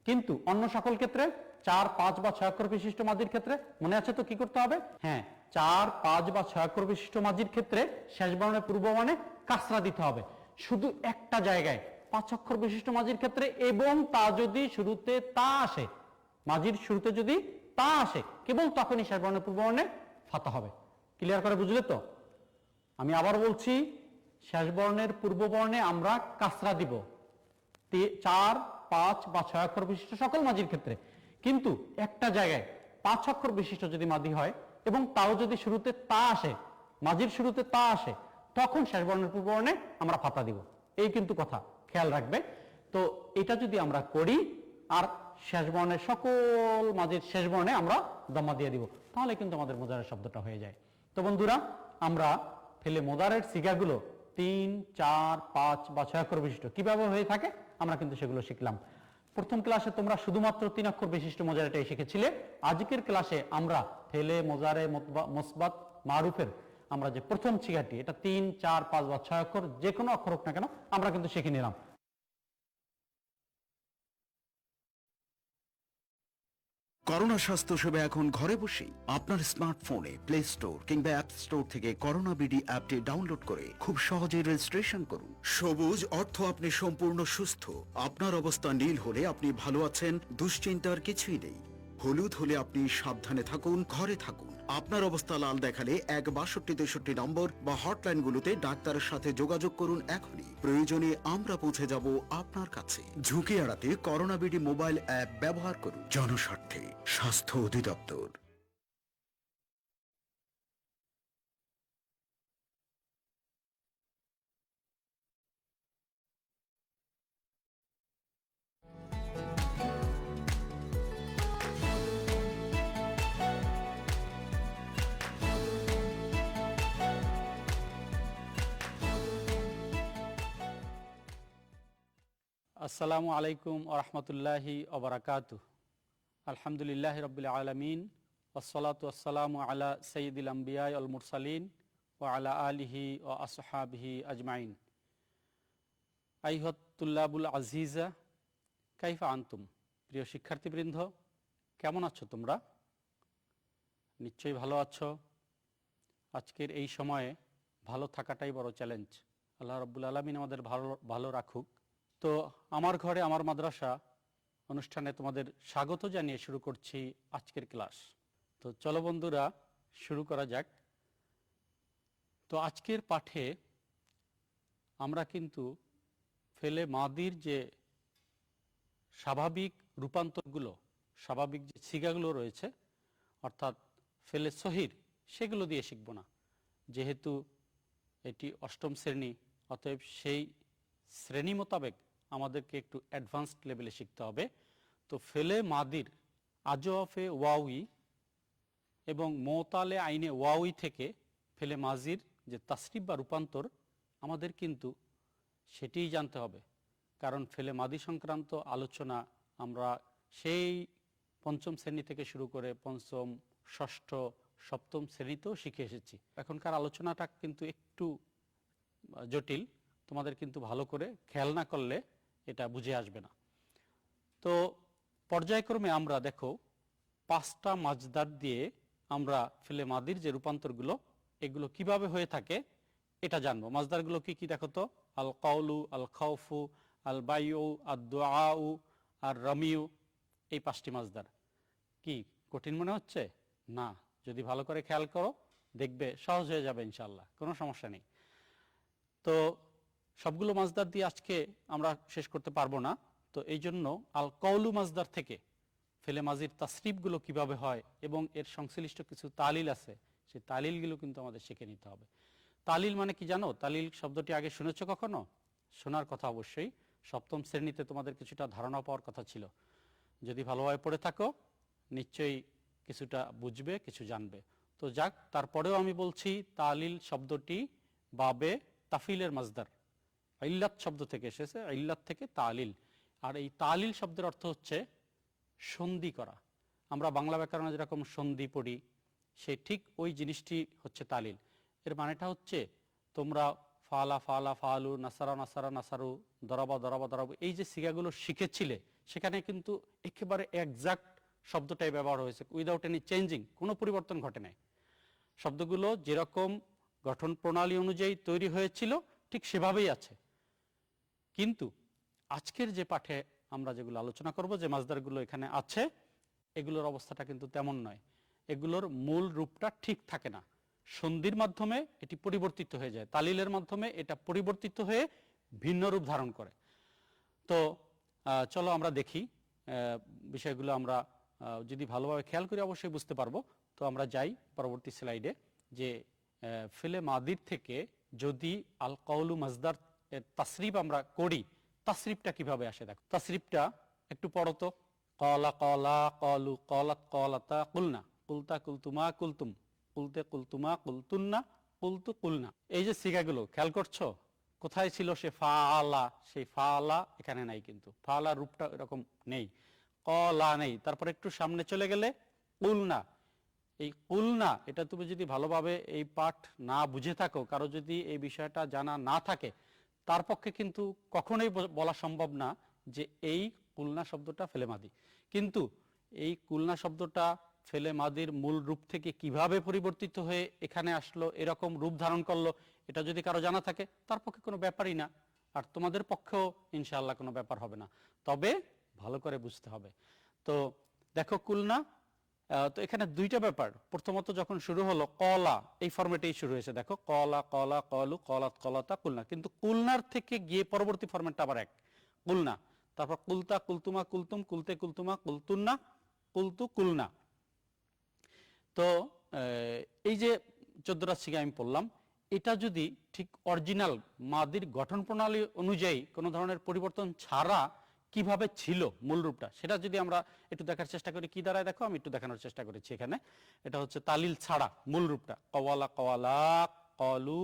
A: কিন্তু অন্য সকল ক্ষেত্রে 4, 5 বা 6 অক্ষর বিশিষ্ট মাজির ক্ষেত্রে মনে আছে তো কি করতে হবে? হ্যাঁ, 4, 5 বা 6 অক্ষর বিশিষ্ট মাজির ক্ষেত্রে শেষ বর্ণের পূর্ব বর্ণে কাসরা দিতে হবে, শুধু একটা জায়গায় 5 অক্ষর বিশিষ্ট মাজির ক্ষেত্রে, এবং তা যদি শুরুতে তা আসে, মাজির শুরুতে যদি তা আসে, কেবল তখনই শেষ বর্ণের পূর্ব বর্ণে ফাতা হবে। ক্লিয়ার করে বুঝলে তো? আমি আবার বলছি, শেষ বর্ণের পূর্ব বর্ণে আমরা কাসরা দিব 4, 5 বা 6 অক্ষর বিশিষ্ট সকল মাজির ক্ষেত্রে, কিন্তু একটা জায়গায় 5 অক্ষর বিশিষ্ট যদি মাদি হয় এবং তাও যদি শুরুতে তা আসে, মাজির শুরুতে তা আসে, তখন শেষ বর্ণের পূর্ব বর্ণে আমরা ফাতা দিব। এই কিন্তু কথা খেয়াল রাখবে। তো এটা যদি আমরা করি আর শেষ বর্ণের সকল মাজির শেষ বর্ণে আমরা দম্মা দিয়ে দিব, তাহলে কিন্তু আমাদের মোজারের শব্দটা হয়ে যায়। তো বন্ধুরা, আমরা ফেলে মোদারের সিগাগুলো 3, 4, 5 বা 6 অক্ষর বিশিষ্ট কিভাবে হয়ে থাকে আমরা কিন্তু সেগুলো শিখলাম। প্রথম ক্লাসে তোমরা শুধুমাত্র 3 অক্ষর বিশিষ্ট মোজারেটাই শিখেছিলে। আজকের ক্লাসে আমরা ফেলে মোজারে মুসবাত মারুফের আমরা যে প্রথম সিগাটি, এটা 3, 4, 5 বা 6 অক্ষর, যে কোনো অক্ষর হোক না কেন, আমরা কিন্তু শিখে নিলাম।
B: করোনা স্বাস্থ্য সেবা এখন ঘরে বসেই আপনার স্মার্টফোনে প্লে স্টোর কিংবা অ্যাপ স্টোর থেকে করোনা বিডি অ্যাপটি ডাউনলোড করে খুব সহজেই রেজিস্ট্রেশন করুন। সবুজ অর্থ আপনি সম্পূর্ণ সুস্থ। আপনার অবস্থা নীল হলে আপনি ভালো আছেন, দুশ্চিন্তার কিছুই নেই। হলুদ হলে আপনি সাবধানে থাকুন, ঘরে থাকুন। আপনার অবস্থা লাল দেখালে 1-6263 নম্বর বা হটলাইনগুলোতে ডাক্তারের সাথে যোগাযোগ করুন এখনই। প্রয়োজনে আমরা পৌঁছে যাব আপনার কাছে। ঝুঁকি এড়াতে করোনা বিডি মোবাইল অ্যাপ ব্যবহার করুন। জনস্বার্থে স্বাস্থ্য অধিদপ্তর।
A: আসসালামু আলাইকুম ওয়া রাহমাতুল্লাহি ওয়া বারাকাতুহু। আলহামদুলিল্লাহি রাব্বিল আলামিন, ওয়াসসালাতু ওয়াসসালামু আলা সাইয়্যিদিল আমবিয়া ওয়াল মুরসালিন ওয়া আলা আলিহি ওয়া আসহাবিহি আজমাইন। আইয়ুহাত তুল্লাবুল আজিজা, কাইফা আনতুম? প্রিয় শিক্ষার্থীবৃন্দ, কেমন আছো তোমরা? নিশ্চয়ই ভালো আছো। আজকের এই সময়ে ভালো থাকাটাই বড় চ্যালেঞ্জ। আল্লাহ রাব্বুল আলামিন আমাদের ভালো ভালো রাখুক। তো আমার ঘরে আমার মাদ্রাসা অনুষ্ঠানে তোমাদের স্বাগত জানিয়ে শুরু করছি আজকের ক্লাস। তো চলো বন্ধুরা, শুরু করা যাক। তো আজকের পাঠে আমরা কিন্তু ফেলে মাদির যে স্বাভাবিক রূপান্তরগুলো, স্বাভাবিক যে সিগাগুলো রয়েছে, অর্থাৎ ফেলে সহির, সেগুলো দিয়ে শিখব না। যেহেতু এটি অষ্টম শ্রেণী, অতএব সেই শ্রেণী মোতাবেক আমাদেরকে একটু অ্যাডভান্সড লেভেলে শিখতে হবে। তো ফেলে মাদির আজওয়াফে ওয়াউই এবং মোতালে আইনে ওয়াউই থেকে ফেলে মাজির যে তাসরিফ বা রূপান্তর, আমাদের কিন্তু সেটিই জানতে হবে। কারণ ফেলে মাদি সংক্রান্ত আলোচনা আমরা সেই পঞ্চম শ্রেণী থেকে শুরু করে পঞ্চম, ষষ্ঠ, সপ্তম শ্রেণীতেও শিখে এসেছি। এখনকার আলোচনাটা কিন্তু একটু জটিল, তোমাদের কিন্তু ভালো করে খেয়াল না করলে এটা বুঝে আসবে না। তো পর্যায়ক্রমে আমরা দেখো 5টা মাজদার দিয়ে আমরা ফেলে মাদির যে রূপান্তরগুলো, এগুলো কিভাবে হয়ে থাকে এটা জানবো। মাজদারগুলো কি কি দেখো তো? আল কাউলু, আল খাউফু, আল বায়ু, আদ দুআউ, আর রামিউ। এই 5টি মাজদার কি কঠিন মনে হচ্ছে? না, যদি ভালো করে খেয়াল করো দেখবে সহজ হয়ে যাবে ইনশাআল্লাহ, কোনো সমস্যা নেই। তো সবগুলো মাজদার দিয়ে আজকে আমরা শেষ করতে পারবো না। তো এই জন্য আল কওলু মাজদার থেকে ফেলে মাজির তাসরিফগুলো কিভাবে হয় এবং এর সংশ্লিষ্ট কিছু তালিল আছে, সেই তালিলগুলো কিন্তু আমাদের শিখে নিতে হবে। তালিল মানে কি জানো? তালিল শব্দটি আগে শুনেছো কখনো? শোনার কথা অবশ্যই, সপ্তম শ্রেণীতে তোমাদের কিছুটা ধারণা পাওয়ার কথা ছিল। যদি ভালোভাবে পড়ে থাকো নিশ্চয়ই কিছুটা বুঝবে, কিছু জানবে। তো যাক, তারপরেও আমি বলছি তালিল শব্দটি বাবে তাফিলের মাজদার, ইল্লাত শব্দ থেকে এসেছে, ইল্লাত থেকে তালিল। আর এই তালিল শব্দের অর্থ হচ্ছে সন্ধি করা। আমরা বাংলা ব্যাকরণে যেরকম সন্ধি পড়ি, সে ঠিক ওই জিনিসটি হচ্ছে তালিল। এর মানেটা হচ্ছে তোমরা ফালা ফালা ফালু, নাসারা নাসারা নাসারু, দরাবা দরাবা দরাবু, এই যে সিগাগুলো শিখেছিলে সেখানে কিন্তু একেবারে একজাক্ট শব্দটাই ব্যবহার হয়েছে, উইদাউট এনি চেঞ্জিং, কোনো পরিবর্তন ঘটে নাই। শব্দগুলো যেরকম গঠন প্রণালী অনুযায়ী তৈরি হয়েছিল ঠিক সেভাবেই আছে। কিন্তু আজকের যে পাঠে আমরা যেগুলো আলোচনা করব, যে মাজদারগুলো এখানে আছে, এগুলোর অবস্থাটা কিন্তু তেমন নয়। এগুলোর মূল রূপটা ঠিক থাকে না, সন্ধির মাধ্যমে এটি পরিবর্তিত হয়ে যায়, তালিলের মাধ্যমে এটা পরিবর্তিত হয়ে ভিন্ন রূপ ধারণ করে। তো চলো আমরা দেখি বিষয়গুলো। আমরা যদি ভালোভাবে খেয়াল করি অবশ্যই বুঝতে পারবো। তো আমরা যাই পরবর্তী স্লাইডে, যে ফেলে মাদির থেকে যদি আল কওলু মাজদার তাসরিফ আমরা করি, তাসরিফটা কিভাবে আসে দেখো। তাসরিফটা একটু পড়ো তো। কলা কলা, কলু কলাত, কলাতা কুলনা, কুলতা কুলতুমা কুলতুম, কুলতে কুলতুমা কুলতুন্না, কুলতু কুলনা। এই যে সিগাগুলো খেয়াল করছো, কোথায় ছিল সে ফাআলা, সেই ফাআলা এখানে নাই, কিন্তু ফাআলা রূপটা এরকম নেই, কলা নেই। তারপর একটু সামনে চলে গেলে কুলনা, এই কুলনা, এটা তুমি যদি ভালোভাবে এই পাঠ না বুঝে থাকো, কারো যদি এই বিষয়টা জানা না থাকে, তার পক্ষে কিন্তু কখনোই বলা সম্ভব না যে এই কুলনা শব্দটা ফেলে মাদি। কিন্তু এই কুলনা শব্দটা ফেলে মাদির মূল রূপ থেকে কিভাবে পরিবর্তিত হয়ে এখানে আসলো, এরকম রূপ ধারণ করলো, এটা যদি কারো জানা থাকে তার পক্ষে কোনো ব্যাপারই না, আর তোমাদের পক্ষেও ইনশাআল্লাহ কোনো ব্যাপার হবে না, তবে ভালো করে বুঝতে হবে। তো দেখো কুলনা, তো এখানে দুইটা ব্যাপার। প্রথমত যখন শুরু হলো কলা, এই ফরম্যাটেই শুরু হয়েছে, দেখো কলা কলা কলু কলাত কলাতা কুলনা, কিন্তু কুলনার থেকে গিয়ে পরবর্তী ফরম্যাটটা আবার এক, কুলনা। তারপর কুলতা কুলতুমা কুলতুম, কুলতে কুলতুমা কুলতুন্না, কুলতু কুলনা। তো এই যে 14টা সিগা আমি পড়লাম, এটা যদি ঠিক অরিজিনাল মাদির গঠন প্রণালী অনুযায়ী কোনো ধরনের পরিবর্তন ছাড়া কিভাবে ছিল মূল রূপটা, সেটা যদি আমরা একটু দেখার চেষ্টা করি, কি দ্বারায় দেখো, আমি একটু দেখানোর চেষ্টা করেছি এখানে। এটা হচ্ছে তালিল ছাড়া মূল রূপটা, কওয়ালা কওয়ালা, কলু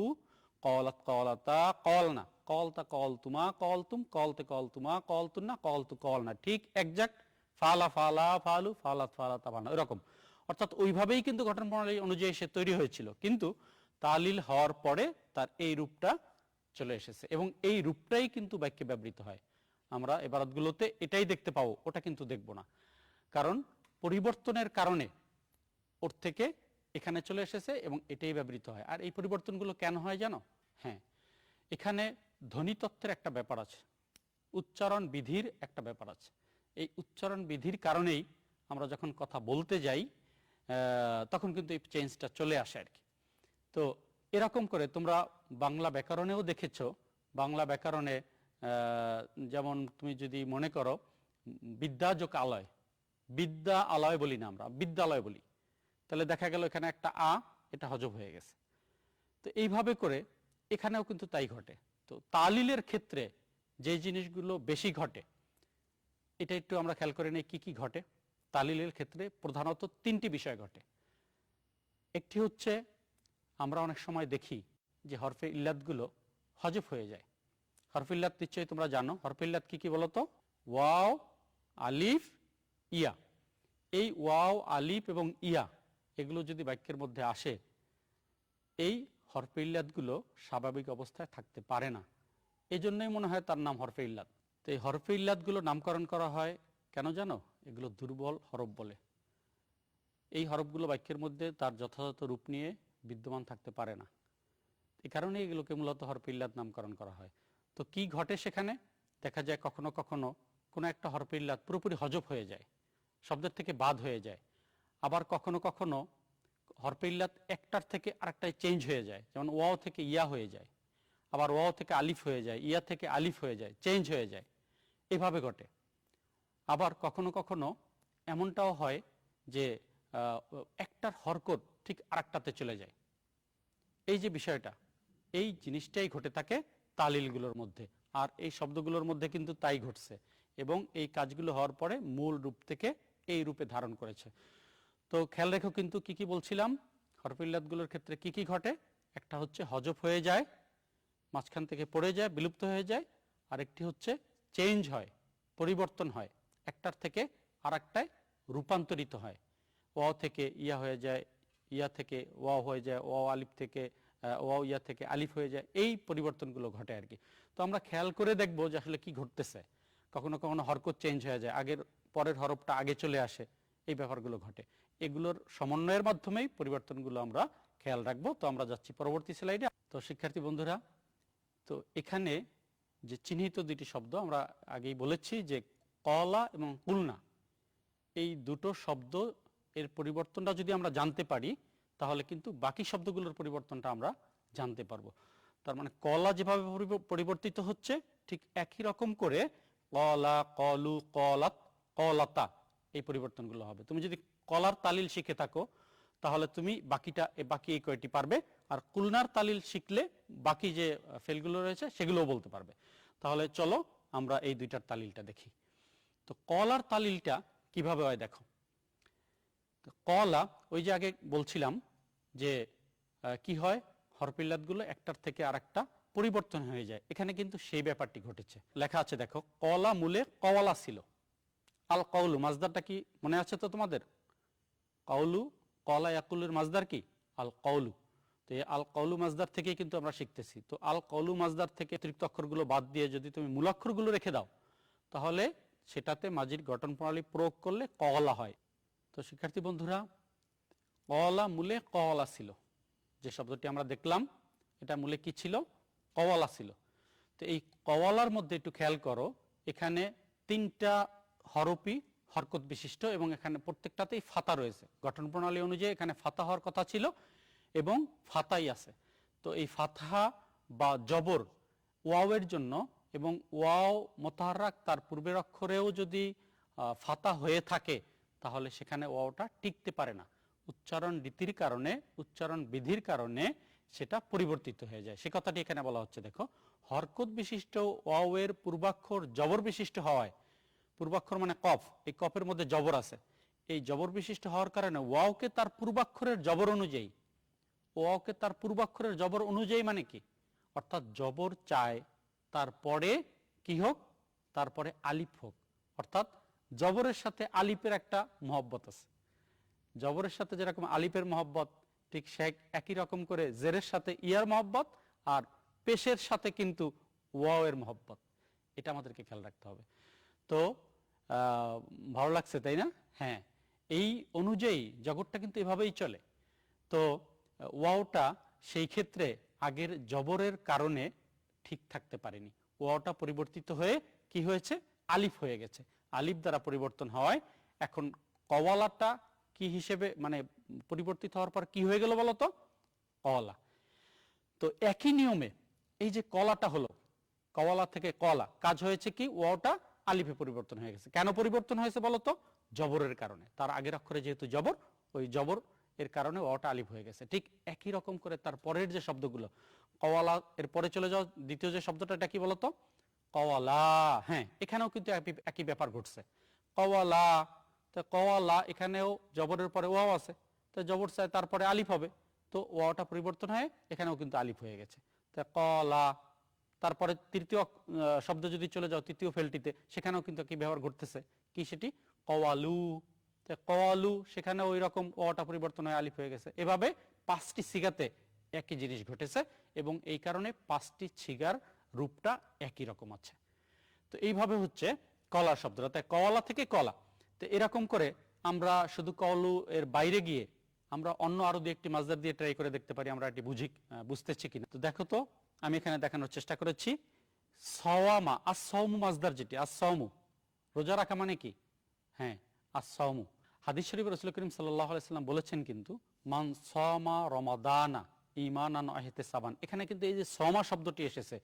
A: কওয়ালাত কওয়ালাতা, কলনা কলতা কলতুমা কলতুম, কলতে কলতুমা কলতুন্না, কলতু কলনা, ঠিক একজাক্ট ফালা ফালা ফালু, ফালাত ফালাতা ফানা, এরকম। অর্থাৎ ওইভাবেই কিন্তু গঠন প্রণালী অনুযায়ী সে তৈরি হয়েছিল, কিন্তু তালিল হওয়ার পরে তার এই রূপটা চলে এসেছে, এবং এই রূপটাই কিন্তু বাক্যে ব্যবহৃত হয়। আমরা ইবারতগুলোতে এটাই দেখতে পাবো, ওটা কিন্তু দেখব না, কারণ পরিবর্তনের কারণে ওর থেকে এখানে চলে এসেছে এবং এটাই ব্যবহৃত হয়। আর এই পরিবর্তনগুলো কেন হয় জানো? হ্যাঁ, এখানে ধ্বনিতত্ত্বের একটা ব্যাপার আছে, উচ্চারণ বিধির একটা ব্যাপার আছে। এই উচ্চারণ বিধির কারণেই আমরা যখন কথা বলতে যাই তখন কিন্তু এই চেঞ্জটা চলে আসে আর কি। তো এরকম করে তোমরা বাংলা ব্যাকরণেও দেখেছো। বাংলা ব্যাকরণে যেমন তুমি যদি মনে করো বিদ্যাযোগ আলয়, বিদ্যা আলয় বলি না আমরা, বিদ্যালয় বলি, তাহলে দেখা গেল এখানে একটা আ, এটা হজব হয়ে গেছে। তো এইভাবে করে এখানেও কিন্তু তাই ঘটে। তো তালিলের ক্ষেত্রে যে জিনিসগুলো বেশি ঘটে, এটা একটু আমরা খেয়াল করে নিই কি কি ঘটে। তালিলের ক্ষেত্রে প্রধানত 3টি বিষয় ঘটে। একটি হচ্ছে আমরা অনেক সময় দেখি যে হরফে ইল্লাতগুলো হজব হয়ে যায়। হরফে ইল্লাত নিশ্চয়ই তোমরা জানো, হরফে ইল্লাত কি কি বলতো? ওয়াও, আলিফ, ইয়া। এই ওয়াও, আলিফ এবং ইয়া এগুলো যদি বাক্যের মধ্যে আসে, এই হরফে ইল্লাতগুলো স্বাভাবিক অবস্থায় থাকতে পারে না, এই জন্যই মনে হয় তার নাম হরফে ইল্লাত। তো এই হরফে ইল্লাতগুলো নামকরণ করা হয় কেন জানো? এগুলো দুর্বল হরফ বলে। এই হরফগুলো বাক্যের মধ্যে তার যথাযথ রূপ নিয়ে বিদ্যমান থাকতে পারে না, এই কারণে এগুলোকে মূলত হরফে ইল্লাত নামকরণ করা হয়। তো কি ঘটে সেখানে? দেখা যায় কখনো কখনো কোনো একটা হরফে ইল্লাত পুরোপুরি হজব হয়ে যায়, শব্দের থেকে বাদ হয়ে যায়। আবার কখনো কখনো হরফে ইল্লাত একটার থেকে আরেকটায় চেঞ্জ হয়ে যায়, যেমন ওয়াও থেকে ইয়া হয়ে যায়, আবার ওয়াও থেকে আলিফ হয়ে যায়, ইয়া থেকে আলিফ হয়ে যায়, চেঞ্জ হয়ে যায়, এভাবে ঘটে। আবার কখনো কখনো এমনটাও হয় যে একটার হরকত ঠিক আরেকটাতে চলে যায়। এই যে বিষয়টা, এই জিনিসটাই ঘটে থাকে তালিলগুলোর মধ্যে, আর এই শব্দগুলোর মধ্যে কিন্তু তাই ঘটছে, এবং এই কাজগুলো হওয়ার পরে মূল রূপ থেকে এই রূপে ধারণ করেছে। তো খেয়াল রেখো কিন্তু কি কি বলছিলাম, হরফে ইল্লাতগুলোর ক্ষেত্রে কি কি ঘটে। একটা হচ্ছে হজব হয়ে যায়, মাঝখান থেকে পড়ে যায়, বিলুপ্ত হয়ে যায়। আরেকটি হচ্ছে চেঞ্জ হয়, পরিবর্তন হয়, একটার থেকে আরেকটায় রূপান্তরিত হয়। ওয়াও থেকে ইয়া হয়ে যায়, ইয়া থেকে ওয়াও হয়ে যায়, ওয়াও আলিফ থেকে ওয়াও ইয়া থেকে আলিফ হয়ে যায়, এই পরিবর্তনগুলো ঘটে আর কি। তো আমরা খেয়াল করে দেখবো যে আসলে কি ঘটতেছে। কখনো কখনো হরকত চেঞ্জ হয়ে যায়, আগের পরের হরফটা আগে চলে আসে, এই ব্যাপারগুলো ঘটে। এগুলোর সমন্বয়ের মাধ্যমেই পরিবর্তনগুলো আমরা খেয়াল রাখবো। তো আমরা যাচ্ছি পরবর্তী স্লাইডে। তো শিক্ষার্থী বন্ধুরা, তো এখানে যে চিহ্নিত দুটি শব্দ আমরা আগেই বলেছি যে কলা এবং কুলনা, এই দুটো শব্দ এর পরিবর্তনটা যদি আমরা জানতে পারি তাহলে কিন্তু বাকি শব্দগুলোর পরিবর্তনটা আমরা জানতে পারবো। তার মানে কলা যেভাবে পরিবর্তিত হচ্ছে ঠিক একই রকম করে কলা, কলু, কলাত, কলাতা এই পরিবর্তনগুলো হবে। তুমি যদি কলার তালিল শিখে থাকো তাহলে তুমি বাকি এই কয়টি পারবে, আর কুলনার তালিল শিখলে বাকি যে ফেলগুলো রয়েছে সেগুলোও বলতে পারবে। তাহলে চলো আমরা এই দুইটার তালিলটা দেখি। তো কলার তালিলটা কিভাবে হয় দেখো। তো কলা, ওই যে আগে বলছিলাম যে কি হয়, হরফিল্লাতগুলো একটার থেকে আরেকটা পরিবর্তন হয়ে যায়, এখানে কিন্তু সেই ব্যাপারটি ঘটেছে। লেখা আছে দেখো, কলা মূলে কওয়ালা ছিল। আল কওলু মাজদারটা কি মনে আছে তো তোমাদের? কওলু, কলা ইয়াকুলুর মাজদার কি? আল কওলু। তো এই আল কওলু মাজদার থেকেই কিন্তু আমরা শিখতেছি। তো আল কওলু মাজদার থেকে অতিরিক্ত অক্ষরগুলো বাদ দিয়ে যদি তুমি মূলাক্ষরগুলো রেখে দাও তাহলে সেটাতে মাজির গঠন প্রণালী প্রয়োগ করলে কওলা হয়। তো শিক্ষার্থী বন্ধুরা, কওলা মূলে কওয়ালা ছিল, যে শব্দটি আমরা দেখলাম এটা মূলে কি ছিল? কওয়ালা ছিল। তো এই কওয়ালার মধ্যে একটু খেয়াল করো, এখানে 3টা হরফই হরকত বিশিষ্ট এবং এখানে প্রত্যেকটাতেই ফাতা রয়েছে। গঠন প্রণালী অনুযায়ী এখানে ফাতা হওয়ার কথা ছিল এবং ফাতাই আছে। তো এই ফাতহা বা জবর ওয়াওয়ের জন্য, এবং ওয়াও মোতাহাররাক তার পূর্বের অক্ষরেও যদি ফাতা হয়ে থাকে তাহলে সেখানে ওয়াওটা টিকতে পারে না। উচ্চারণ রীতির কারণে, উচ্চারণ বিধির কারণে সেটা পরিবর্তিত হয়ে যায়। সে কথাটি এখানে বলা হচ্ছে। দেখো, হরকত বিশিষ্ট ওয়াওয়ের পূর্বাক্ষর জবর বিশিষ্ট হওয়ায়, পূর্বাক্ষর মানে কফ, এই কফের মধ্যে জবর আছে, এই জবর বিশিষ্ট হওয়ার কারণে ওয়াওকে তার পূর্বাক্ষরের জবর অনুযায়ী, ওয়াওকে তার পূর্বাক্ষরের জবর অনুযায়ী মানে কি, অর্থাৎ জবর চায় তারপরে কি হোক, তারপরে আলিফ হোক। অর্থাৎ জবরের সাথে আলিফের একটা মহব্বত আছে। জবরের সাথে যেরকম আলিফের মহব্বত, ঠিক সে একই রকম করে জেরের সাথে ইয়ার মহব্বত, আর পেশের সাথে কিন্তু ওয়াও এর মহব্বত। এটা আমাদেরকে খেয়াল রাখতে হবে। তো ভালো লাগছে তাই না? হ্যাঁ, এই অনুযায়ী জগৎটা কিন্তু এভাবেই চলে। তো ওয়াওটা সেই ক্ষেত্রে আগের জবরের কারণে ঠিক থাকতে পারেনি, ওয়াওটা পরিবর্তিত হয়ে কি হয়েছে? আলিফ হয়ে গেছে। আলিফ দ্বারা পরিবর্তন হওয়ায় এখন কওয়ালাটা কি হিসেবে, মানে পরিবর্তিত হওয়ার পর কি হয়ে গেল বলতো? কওয়ালা। তো একই নিয়মে এই যে কলাটা হলো, কওয়ালা থেকে কলা, কাজ হয়েছে কি? ওয়াওটা আলিফে পরিবর্তন হয়ে গেছে। কেন পরিবর্তন হয়েছে বলতো? জবরের কারণে। তার আগের অক্ষরে যেহেতু জবর, ওই জবর এর কারণে ওয়াওটা আলিফ হয়ে গেছে। ঠিক একই রকম করে তার পরের যে শব্দগুলো, কওয়ালা এর পরে চলে যাও, দ্বিতীয় যে শব্দটা এটা কি বলতো? কওয়ালা। হ্যাঁ, এখানেও কিন্তু একই ব্যাপার ঘটছে। কওয়ালা, তো কওয়ালা এখানেও জবরের পরে ওয়াও আছে, তো জবর চায় তারপরে আলিফ হবে, তো ওয়াওটা পরিবর্তন হয়ে এখানেও কিন্তু আলিফ হয়ে গেছে। তো কলা, তারপরে তৃতীয় শব্দ যদি চলে যাও তৃতীয় ফেলটিতে, সেখানেও কিন্তু কি ব্যবহার ঘটতেছে, কি সেটি? কওয়ালু। তো কওয়ালু, সেখানে ওই রকম ওয়াওটা পরিবর্তন হয়ে আলিফ হয়ে গেছে। এভাবে 5টি সিগাতে একই জিনিস ঘটেছে এবং এই কারণে 5টি সিগার রূপটা একই রকম আছে। তো এইভাবে হচ্ছে কলার শব্দটা, তাই কওয়ালা থেকে কলা। তো এরকম করে আমরা শুধু কওলু এর বাইরে গিয়ে আমরা অন্য আরো 2-1টি মাজদার দিয়ে ট্রাই করে দেখতে পারি আমরা এটি বুঝতেছি কিনা। তো দেখো তো, আমি এখানে দেখানোর চেষ্টা করেছি। সওয়ামা, আস-সাওমু মাজদার, যেটি আস-সাওমু, রোজা রাখা মানে কি? হ্যাঁ, আস-সাওমু। হাদিস শরীফে রাসূল করিম সাল্লাল্লাহু আলাইহি সাল্লাম বলেছেন কিন্তু, মান সামা রমাদানা ঈমানান ওয়া ইহতিসাবান। এখানে কিন্তু এই যে সমা শব্দটি এসেছে,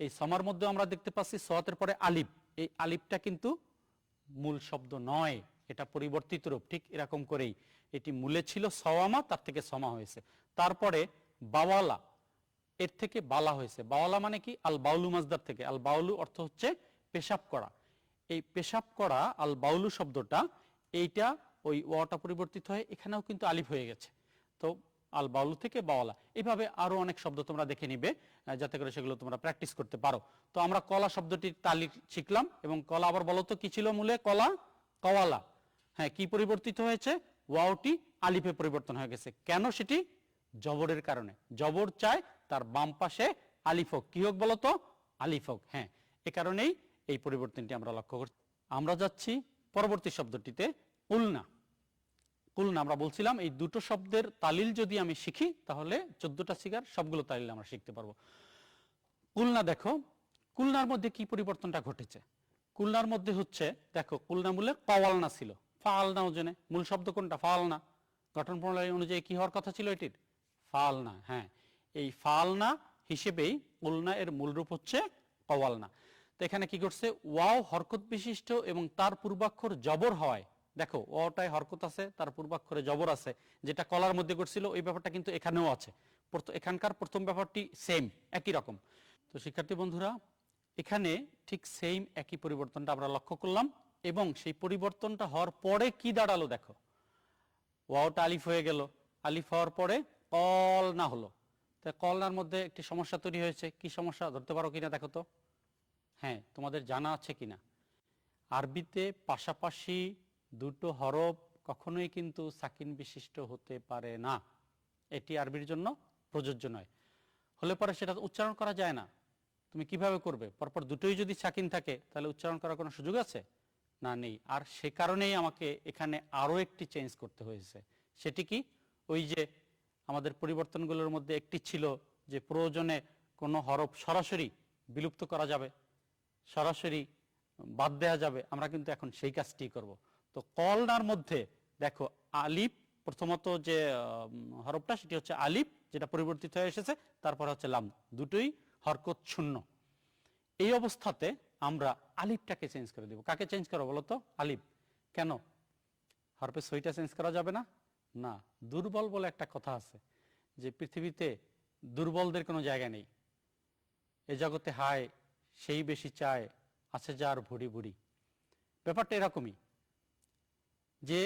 A: এই সমার মধ্যে আমরা দেখতে পাচ্ছি সওয়াতের পরে আলিফ। এই আলিফটা কিন্তু মূল শব্দ নয়, এটা পরিবর্তিত রূপ। ঠিক এরকম করেই এটি মূলে ছিল সওয়ামা, তার থেকে সমা হয়েছে। তারপরে বাওয়ালা, এর থেকে বালা হয়েছে। বাওয়ালা মানে কি? আল বাউলু মাজদার থেকে। আল বাউলু অর্থ হচ্ছে পেশাব করা। এই পেশাব করা আল বাউলু শব্দটা, এইটা ওই ওয়াটা পরিবর্তিত হয়ে এখানেও কিন্তু আলিফ হয়ে গেছে। তো আল বাউলু থেকে বাওয়ালা। এইভাবে আরো অনেক শব্দ তোমরা দেখে নিবে, যাতে করে সেগুলো তোমরা প্র্যাকটিস করতে পারো। তো আমরা কলা শব্দটির তালিক শিখলাম, এবং কলা আবার বলো তো কি ছিল মূলে? কলা, কওয়ালা। হ্যাঁ, কি পরিবর্তিত হয়েছে? ওয়াওটি আলিফে পরিবর্তন হয়ে গেছে। কেন সেটি জবরের কারণে। জবর চায় তার বাম পাশে আলিফ হোক, কি হোক বলতো? আলিফ হোক। হ্যাঁ, এ কারণেই এই পরিবর্তনটি আমরা লক্ষ্য করছি। আমরা যাচ্ছি পরবর্তী শব্দটিতে, কুলনা। কুলনা আমরা বলছিলাম এই দুটো শব্দের তালিল যদি আমি শিখি তাহলে 14টা সিগার সবগুলো তালিল আমরা শিখতে পারবো। কুলনা দেখো, কুলনার মধ্যে কি পরিবর্তনটা ঘটেছে? কুলনার মধ্যে হচ্ছে দেখো, কুলনা মূলে কওয়ালনা ছিল, ফালনা ওজনে। মূল শব্দ কোনটা? ফালনা। গঠন প্রণালী অনুযায়ী কি হওয়ার কথা ছিল এটির? ফালনা। হ্যাঁ, এই ফালনা হিসেবেই কুলনা এর মূল রূপ হচ্ছে কওয়ালনা। তো এখানে কি করছে? ওয়াও হরকত বিশিষ্ট এবং তার পূর্বাক্ষর জবর হওয়ায়, দেখো ওটায় হরকত আছে, তার পূর্বাক্ষরে জবর আছে, যেটা কলার মধ্যে করছিল ওই ব্যাপারটা কিন্তু এখানেও আছে। এখানকার প্রথম ব্যাপারটি সেম, একই রকম। তো শিক্ষার্থী বন্ধুরা, এখানে ঠিক সেম একই পরিবর্তনটা আমরা লক্ষ্য করলাম, এবং সেই পরিবর্তনটা হওয়ার পরে কি দাঁড়ালো দেখো, ওয়াওটা আলিফ হয়ে গেল, আলিফ হওয়ার পরে কলনা হলো। তাই কলনার মধ্যে একটি সমস্যা তৈরি হয়েছে। কি সমস্যা ধরতে পারো কিনা দেখো তো? হ্যাঁ, তোমাদের জানা আছে কিনা, আরবিতে পাশাপাশি দুটো হরফ কখনোই কিন্তু সাকিন বিশিষ্ট হতে পারে না। এটি আরবির জন্য প্রযোজ্য নয়। হলে পরে সেটা উচ্চারণ করা যায় না। তুমি কিভাবে করবে? পরপর দুটোই যদি সাকিন থাকে তাহলে উচ্চারণ করার কোনো সুযোগ আছে? না, নেই। আর সে কারণেই আমাকে এখানে আরও একটি চেঞ্জ করতে হয়েছে। সেটি কি? ওই যে আমাদের পরিবর্তনগুলোর মধ্যে একটি ছিল যে প্রয়োজনে কোনো হরফ সরাসরি বিলুপ্ত করা যাবে, সরাসরি বাদ দেওয়া যাবে। আমরা কিন্তু এখন সেই কাজটি করব। তো কলনার মধ্যে দেখো আলিফ, প্রথমত যে হরফটা সেটি হচ্ছে আলিফ, যেটা পরিবর্তিত হয়ে এসেছে, তারপর হচ্ছে লাম, দুটোই হরকত শূন্য। এই অবস্থাতে আমরা আলিফটাকে চেঞ্জ করে দেব। কাকে চেঞ্জ করবো বলো তো? আলিফ। কেন? হরফে সইটা চেঞ্জ করা যাবে না? না, দুর্বল বলে একটা কথা আছে, যে পৃথিবীতে দুর্বলদের কোনো জায়গা নেই। এ জগতে হায় সেই বেশি চায়, আছে যার ভুড়ি ভুড়ি। ব্যাপারটা এরকমই, যে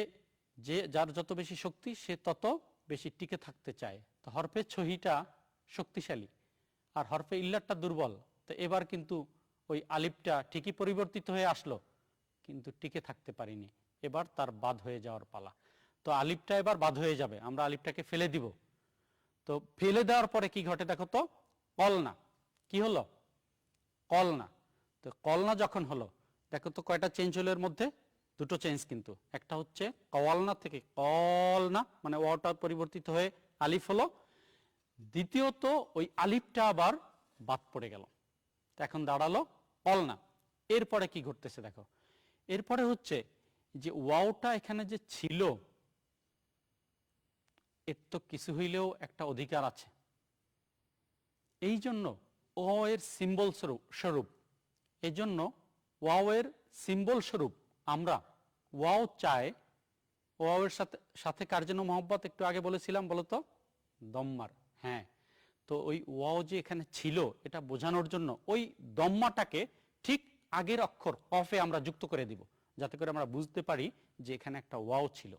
A: যে যার যত বেশি শক্তি সে তত বেশি টিকে থাকতে চায়। তো হরফে ছহিটা শক্তিশালী আর হরফে ইল্লাটটা দুর্বল। তো এবার কিন্তু ওই আলিফটা ঠিকই পরিবর্তিত হয়ে আসলো, কিন্তু টিকে থাকতে পারিনি। এবার তার বাদ হয়ে যাওয়ার পালা। তো আলিফটা এবার বাদ হয়ে যাবে, আমরা আলিফটাকে ফেলে দিব। তো ফেলে দেওয়ার পরে কি ঘটে দেখো তো? কলনা। কি হলো? কলনা। তো কলনা যখন হলো, দেখো তো কয়টা চেঞ্জ হলো এর মধ্যে? দুটো চেঞ্জ কিন্তু। একটা হচ্ছে কওয়ালনা থেকে কলনা, মানে ওয়াটা পরিবর্তিত হয়ে আলিফ হলো। দ্বিতীয়ত ওই আলিফটা আবার বাদ পড়ে গেল, এখন দাঁড়ালো কলনা। এরপরে কি ঘটতেছে দেখো, এরপরে হচ্ছে যে ওয়াওটা এখানে যে ছিল, এর তো কিছু হইলেও একটা অধিকার আছে। এই জন্য ও এর সিম্বল স্বরূপ, এই জন্য ওয়াও এর সিম্বল স্বরূপ আমরা ওয়াও চাই। ওয়াও এর সাথে সাথে কার জন্য মহব্বত একটু আগে বলেছিলাম বলতো? দম্মার। হ্যাঁ, তো ওই ওয়াও যে এখানে ছিল এটা বোঝানোর জন্য ওই দম্মাটাকে ঠিক আগের অক্ষর কফে আমরা যুক্ত করে দিব, যাতে করে আমরা বুঝতে পারি যে এখানে একটা ওয়াও ছিল।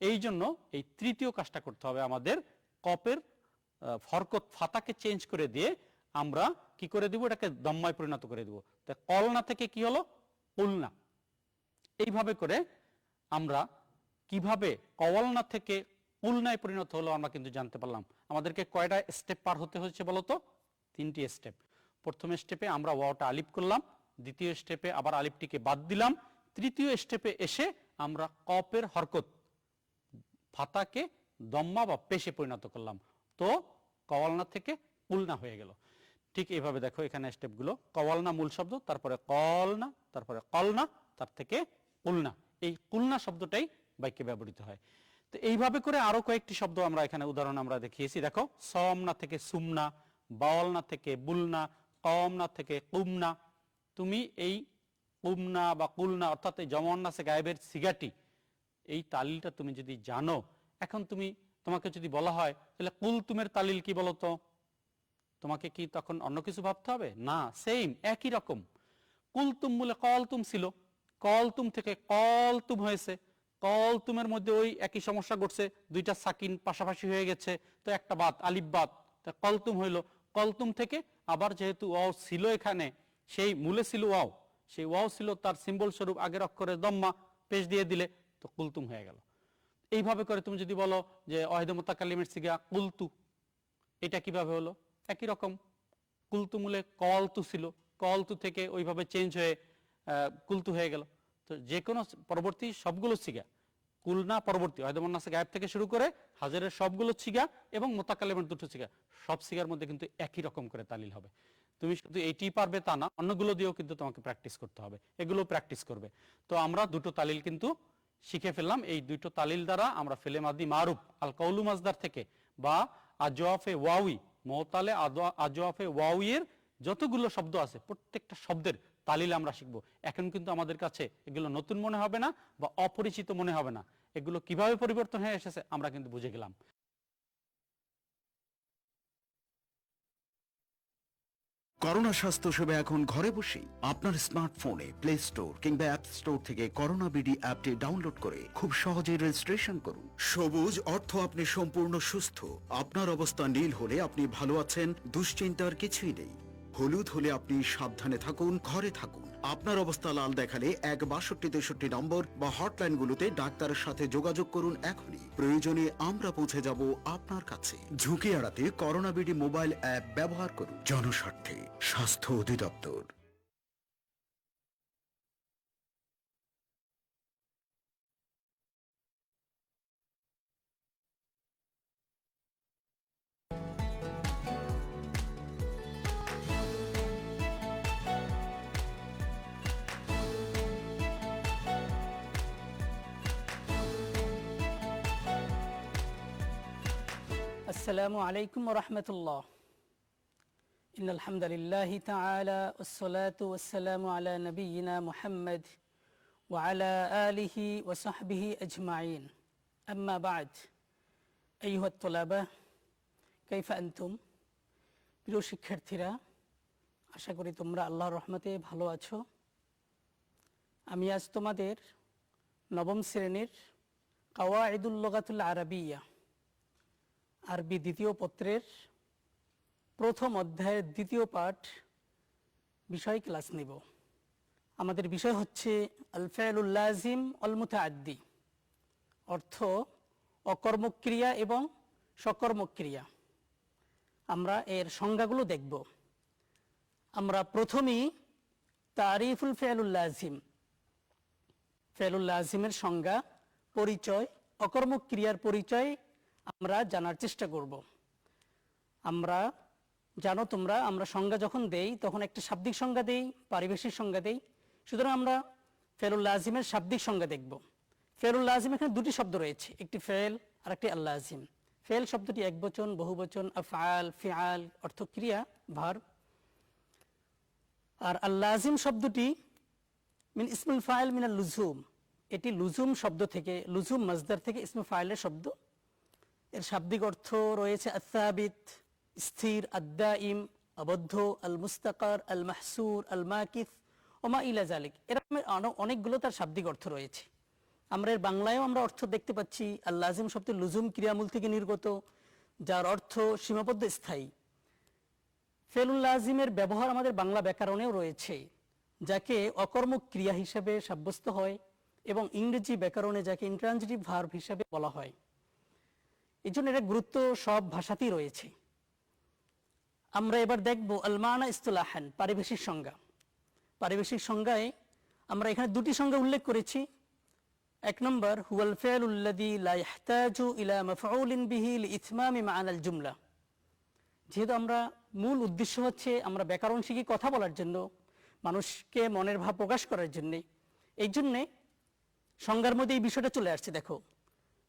A: এই জন্য এই তৃতীয় কাজটা করতে হবে আমাদের, কপের ফরকত ফাতাকে চেঞ্জ করে দিয়ে আমরা কি করে দিব? এটাকে দম্মায় পরিণত করে দিব। তো কলনা থেকে কি হলো? কুলনা। এইভাবে করে আমরা কিভাবে কওয়ালনা থেকে কুলনায় পরিণত হলো আমরা কিন্তু জানতে পারলাম। আমাদেরকে কয়টা স্টেপ পার হতে হচ্ছে বলতো? 3টি স্টেপ। প্রথম স্টেপে আমরা ওয়াওটা আলিফ করলাম, দ্বিতীয় স্টেপে আবার আলিফটিকে বাদ দিলাম, তৃতীয় স্টেপে এসে আমরা কপের হরকত ফাতাকে দম্মা বা পেশে পরিণত করলাম। তো কওয়ালনা থেকে কুলনা হয়ে গেল। ঠিক এইভাবে দেখো এখানে স্টেপগুলো, কওয়ালনা মূল শব্দ, তারপরে কলনা, তারপরে কলনা, তার থেকে কুলনা। এই কুলনা শব্দটাই বাক্যে ব্যবহৃত হয়। তো এইভাবে করে আরো কয়েকটি শব্দ আমরা এখানে উদাহরণ আমরা দেখিয়েছি। দেখো, সমনা থেকে সুমনা, বাওয়ালনা থেকে বুলনা, কমনা থেকে কুমনা। তুমি এই কুমনা বা কুলনা অর্থাৎ এই জমন্নাসে গায়েবের সিগাটি, এই তালিলটা তুমি যদি জানো, এখন তোমাকে যদি বলা হয় তাহলে কুলতুমের তালিল কি বলতো, তোমাকে কি তখন অন্য কিছু ভাবতে হবে? না, সেম একই রকম। কুলতুম মূলে কলতুম ছিল, কলতুম থেকে কলতুম হয়েছে। কলতুমের মধ্যে ওই একই সমস্যা ঘটছে, দুইটা সাকিন পাশাপাশি হয়ে গেছে, তো একটা বাদ, আলিফ বাদ, তা কলতুম হইলো। কলতুম থেকে আবার যেহেতু ওয়াও ছিল এখানে, সেই মূলে ছিল ওয়াও, সেই ওয়াও ছিল তার সিম্বল স্বরূপ আগের অক্ষরে দম্মা, পেশ দিয়ে দিলে তো কুলতুম হয়ে গেল। এইভাবে করে তুমি যদি বলো যে ওয়াহিদে মুতাকাল্লিমের সিগা কুলতু, এটা কিভাবে হলো? একই রকম, কুলতু মূলে কলতু ছিল, কলতু থেকে ওইভাবে চেঞ্জ হয়ে কুলতু হয়ে গেল। তো যে কোনো পরবর্তী সবগুলো সিগা, কুলনা পরবর্তী হয়দমন নাসে গায়েব থেকে শুরু করে হাজারের সবগুলো সিগা এবং মোতাকাল্লিমের দুটো সিগা, সব সিগার মধ্যে কিন্তু একই রকম করে তালিল হবে। তুমি শুধু এইটি পারবে তা না, অন্যগুলো দিয়েও কিন্তু তোমাকে প্র্যাকটিস করতে হবে, এগুলো প্র্যাকটিস করবে। তো আমরা দুটো তালিল কিন্তু শিখে ফেললাম। এই দুটো তালিল দ্বারা আমরা ফেলে মাদি মারুফ আল কৌলু মাজদার থেকে বা আজওয়াফে ওয়াউই মোতালে আজওয়াফে ওয়াউইয়ের যতগুলো শব্দ আছে প্রত্যেকটা শব্দের তালিল আমরা শিখবো। এখন কিন্তু আমাদের কাছে এগুলো নতুন মনে হবে না বা অপরিচিত মনে হবে না। এগুলো কিভাবে পরিবর্তন হয়ে এসেছে আমরা কিন্তু বুঝে গেলাম।
B: করোনা স্বাস্থ্য সেবা এখন ঘরে বসেই আপনার স্মার্টফোনে প্লে স্টোর কিংবা অ্যাপ স্টোর থেকে করোনা বিডি অ্যাপটি ডাউনলোড করে খুব সহজেই রেজিস্ট্রেশন করুন। সবুজ অর্থ আপনি সম্পূর্ণ সুস্থ। আপনার অবস্থা নীল হলে আপনি ভালো আছেন, দুশ্চিন্তার কিছুই নেই। হলুদ হলে আপনি সাবধানে থাকুন, ঘরে থাকুন। আপনার অবস্থা লাল দেখালে 1-6263 নম্বর বা হটলাইনগুলোতে ডাক্তারের সাথে যোগাযোগ করুন এখনই। প্রয়োজনে আমরা পৌঁছে যাব আপনার কাছে। ঝুঁকি এড়াতে করোনা বিডি মোবাইল অ্যাপ ব্যবহার করুন। জনস্বার্থে স্বাস্থ্য অধিদপ্তর।
C: السلام عليكم ورحمة الله. إن الحمد لله تعالى والصلاة والسلام على نبينا محمد وعلى آله وصحبه أجمعين. أما بعد، أيها الطلبة كيف أنتم؟ প্রিয় শিক্ষার্থীরা, আশা করি তোমরা আল্লাহর রহমতে ভালো আছো। আমি আজ তোমাদের নবম শ্রেণীর কাওয়াইদুল লুগাতুল আরাবিয়া আরবি দ্বিতীয় পত্রের প্রথম অধ্যায়ের দ্বিতীয় পাঠ বিষয় ক্লাস নিব। আমাদের বিষয় হচ্ছে আল ফাইলুল লাজিম অল মুতাআদ্দি, অর্থ অকর্মক ক্রিয়া এবং সকর্মক ক্রিয়া। আমরা এর সংজ্ঞাগুলো দেখব। আমরা প্রথমেই তারিফুল ফাইলুল লাজিম, ফাইলুল লাজিমের সংজ্ঞা, পরিচয়, অকর্মক ক্রিয়ার পরিচয় আমরা জানার চেষ্টা করব। আমরা জানো তোমরা, আমরা সংজ্ঞা যখন দেই তখন একটা শাব্দিক সংজ্ঞা দেই, পারিভাষিক সংজ্ঞা দেই। সুতরাং আমরা ফেলুল লাজিমের শাব্দিক সংজ্ঞা দেখব। ফেলুল লাজিম এখানে দুটি শব্দ রয়েছে, একটি ফেল আর একটি আল লাজিম। ফেল শব্দটি একবচন, বহুবচন, আফআল, ফিআল অর্থ ক্রিয়া, ভার্ব। আর আল লাজিম শব্দটি মিন ইসমুল ফাইল মিনাল লুজুম, এটি লুজুম শব্দ থেকে, লুজুম মাজদার থেকে ইসমুল ফাইলের শব্দ। এর শাব্দিক অর্থ রয়েছে আসাবিত, স্থির, আদ্দাইম, আবদ্ধ, আল মুস্তাকার, আল মাহসুর, আল মাকিস ওমা ইলা জালিক। এরকম অনেকগুলো তার শাব্দিক অর্থ রয়েছে। আমরা এর বাংলায়ও আমরা অর্থ দেখতে পাচ্ছি। আল লাজিম শব্দ লুজুম ক্রিয়ামূল থেকে নির্গত, যার অর্থ সীমাবদ্ধ, স্থায়ী। ফেলুল লাজিমের ব্যবহার আমাদের বাংলা ব্যাকরণেও রয়েছে, যাকে অকর্মক ক্রিয়া হিসেবে সাব্যস্ত হয় এবং ইংরেজি ব্যাকরণে যাকে ইন্ট্রানজিটিভ ভার্ব হিসেবে বলা হয়। এই জন্য এর গুরুত্ব সব ভাষাতেই রয়েছে। আমরা এবার দেখব আল মানা ইসতিলাহান, পারিভাষিক সংজ্ঞা। পারিভাষিক সংজ্ঞায় আমরা এখানে দুটি সংজ্ঞা উল্লেখ করেছি। এক নম্বর, হুয়াল ফি'লুল্লাযী লা ইয়াহতাজু ইলা মাফউলিন বিহি লিইতমামি মা'নাল জুমলা। যেহেতু আমরা মূল উদ্দেশ্য হচ্ছে আমরা ব্যাকরণ শিখি কথা বলার জন্য, মানুষকে মনের ভাব প্রকাশ করার জন্য, এই জন্যে সংজ্ঞার মধ্যে এই বিষয়টা চলে আসছে। দেখো,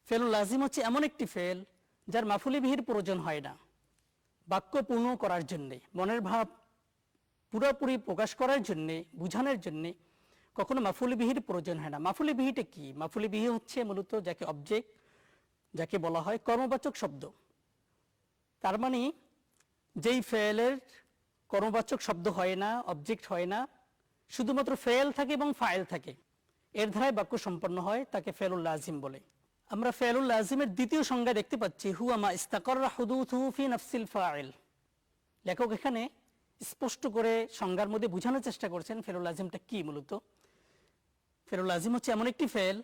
C: ফেলুল লাজিম হচ্ছে এমন একটি ফেল যার মাফুলি বিহির প্রয়োজন হয় না বাক্য পূর্ণ করার জন্যে, মনের ভাব পুরোপুরি প্রকাশ করার জন্যে, বুঝানোর জন্যে কখনো মাফুলি বিহির প্রয়োজন হয় না। মাফুলি বিহিটা কি? মাফুলি বিহি হচ্ছে মূলত যাকে অবজেক্ট, যাকে বলা হয় কর্মবাচক শব্দ। তার মানে যেই ফেলের কর্মবাচক শব্দ হয় না, অবজেক্ট হয় না, শুধুমাত্র ফেল থাকে এবং ফাইল থাকে, এর ধারায় বাক্য সম্পন্ন হয়, তাকে ফেলুল লাজিম বলে। আমরা ফেলুল লাজিমের দ্বিতীয় সংজ্ঞা দেখতে পাচ্ছি, হুয়া মা ইস্তাকাররা হুদুথুহু ফি নাফসিল ফাইল। লেখক এখানে স্পষ্ট করে সংজ্ঞার মধ্যে বোঝানোর চেষ্টা করছেন ফেলুল লাজিমটা কি। মূলত ফেলুল লাজিম হচ্ছে এমন একটি ফেল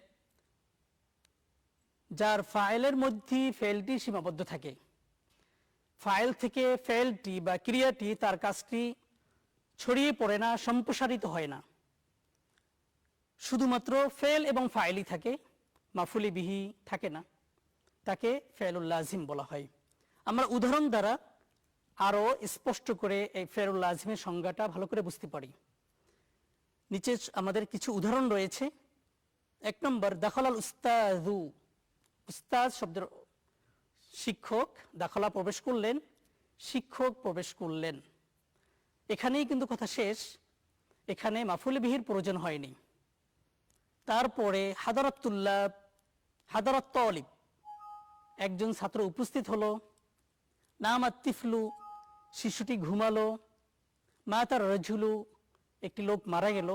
C: যার ফাইলের মধ্যে ফেলটি সীমাবদ্ধ থাকে। ফাইল থেকে ফেলটি বা ক্রিয়াটি তার কাজটি ছড়িয়ে পড়ে না, সম্প্রসারিত হয় না, শুধুমাত্র ফেল এবং ফাইলই থাকে, মাফুলি বিহি থাকে না, তাকে ফেলুল লাজিম বলা হয়। আমরা উদাহরণ দ্বারা আরো স্পষ্ট করে এই ফেলুল লাজিমের সংজ্ঞাটা ভালো করে বুঝতে পারি। নিচে আমাদের কিছু উদাহরণ রয়েছে। 1 নম্বর, দাখালাল উস্তাযু, উস্তাদ শব্দের শিক্ষক, দাখলা প্রবেশ করলেন, শিক্ষক প্রবেশ করলেন। এখানেই কিন্তু কথা শেষ, এখানে মাফুলি বিহির প্রয়োজন হয়নি। তারপরে হাদারাতুল্লাহ, হাদারাত তালিব, একজন ছাত্র উপস্থিত হলো, নামাত তিফলু, শিশুটি ঘুমালো, মাতার রাজুলু, একটি লোক মারা গেল।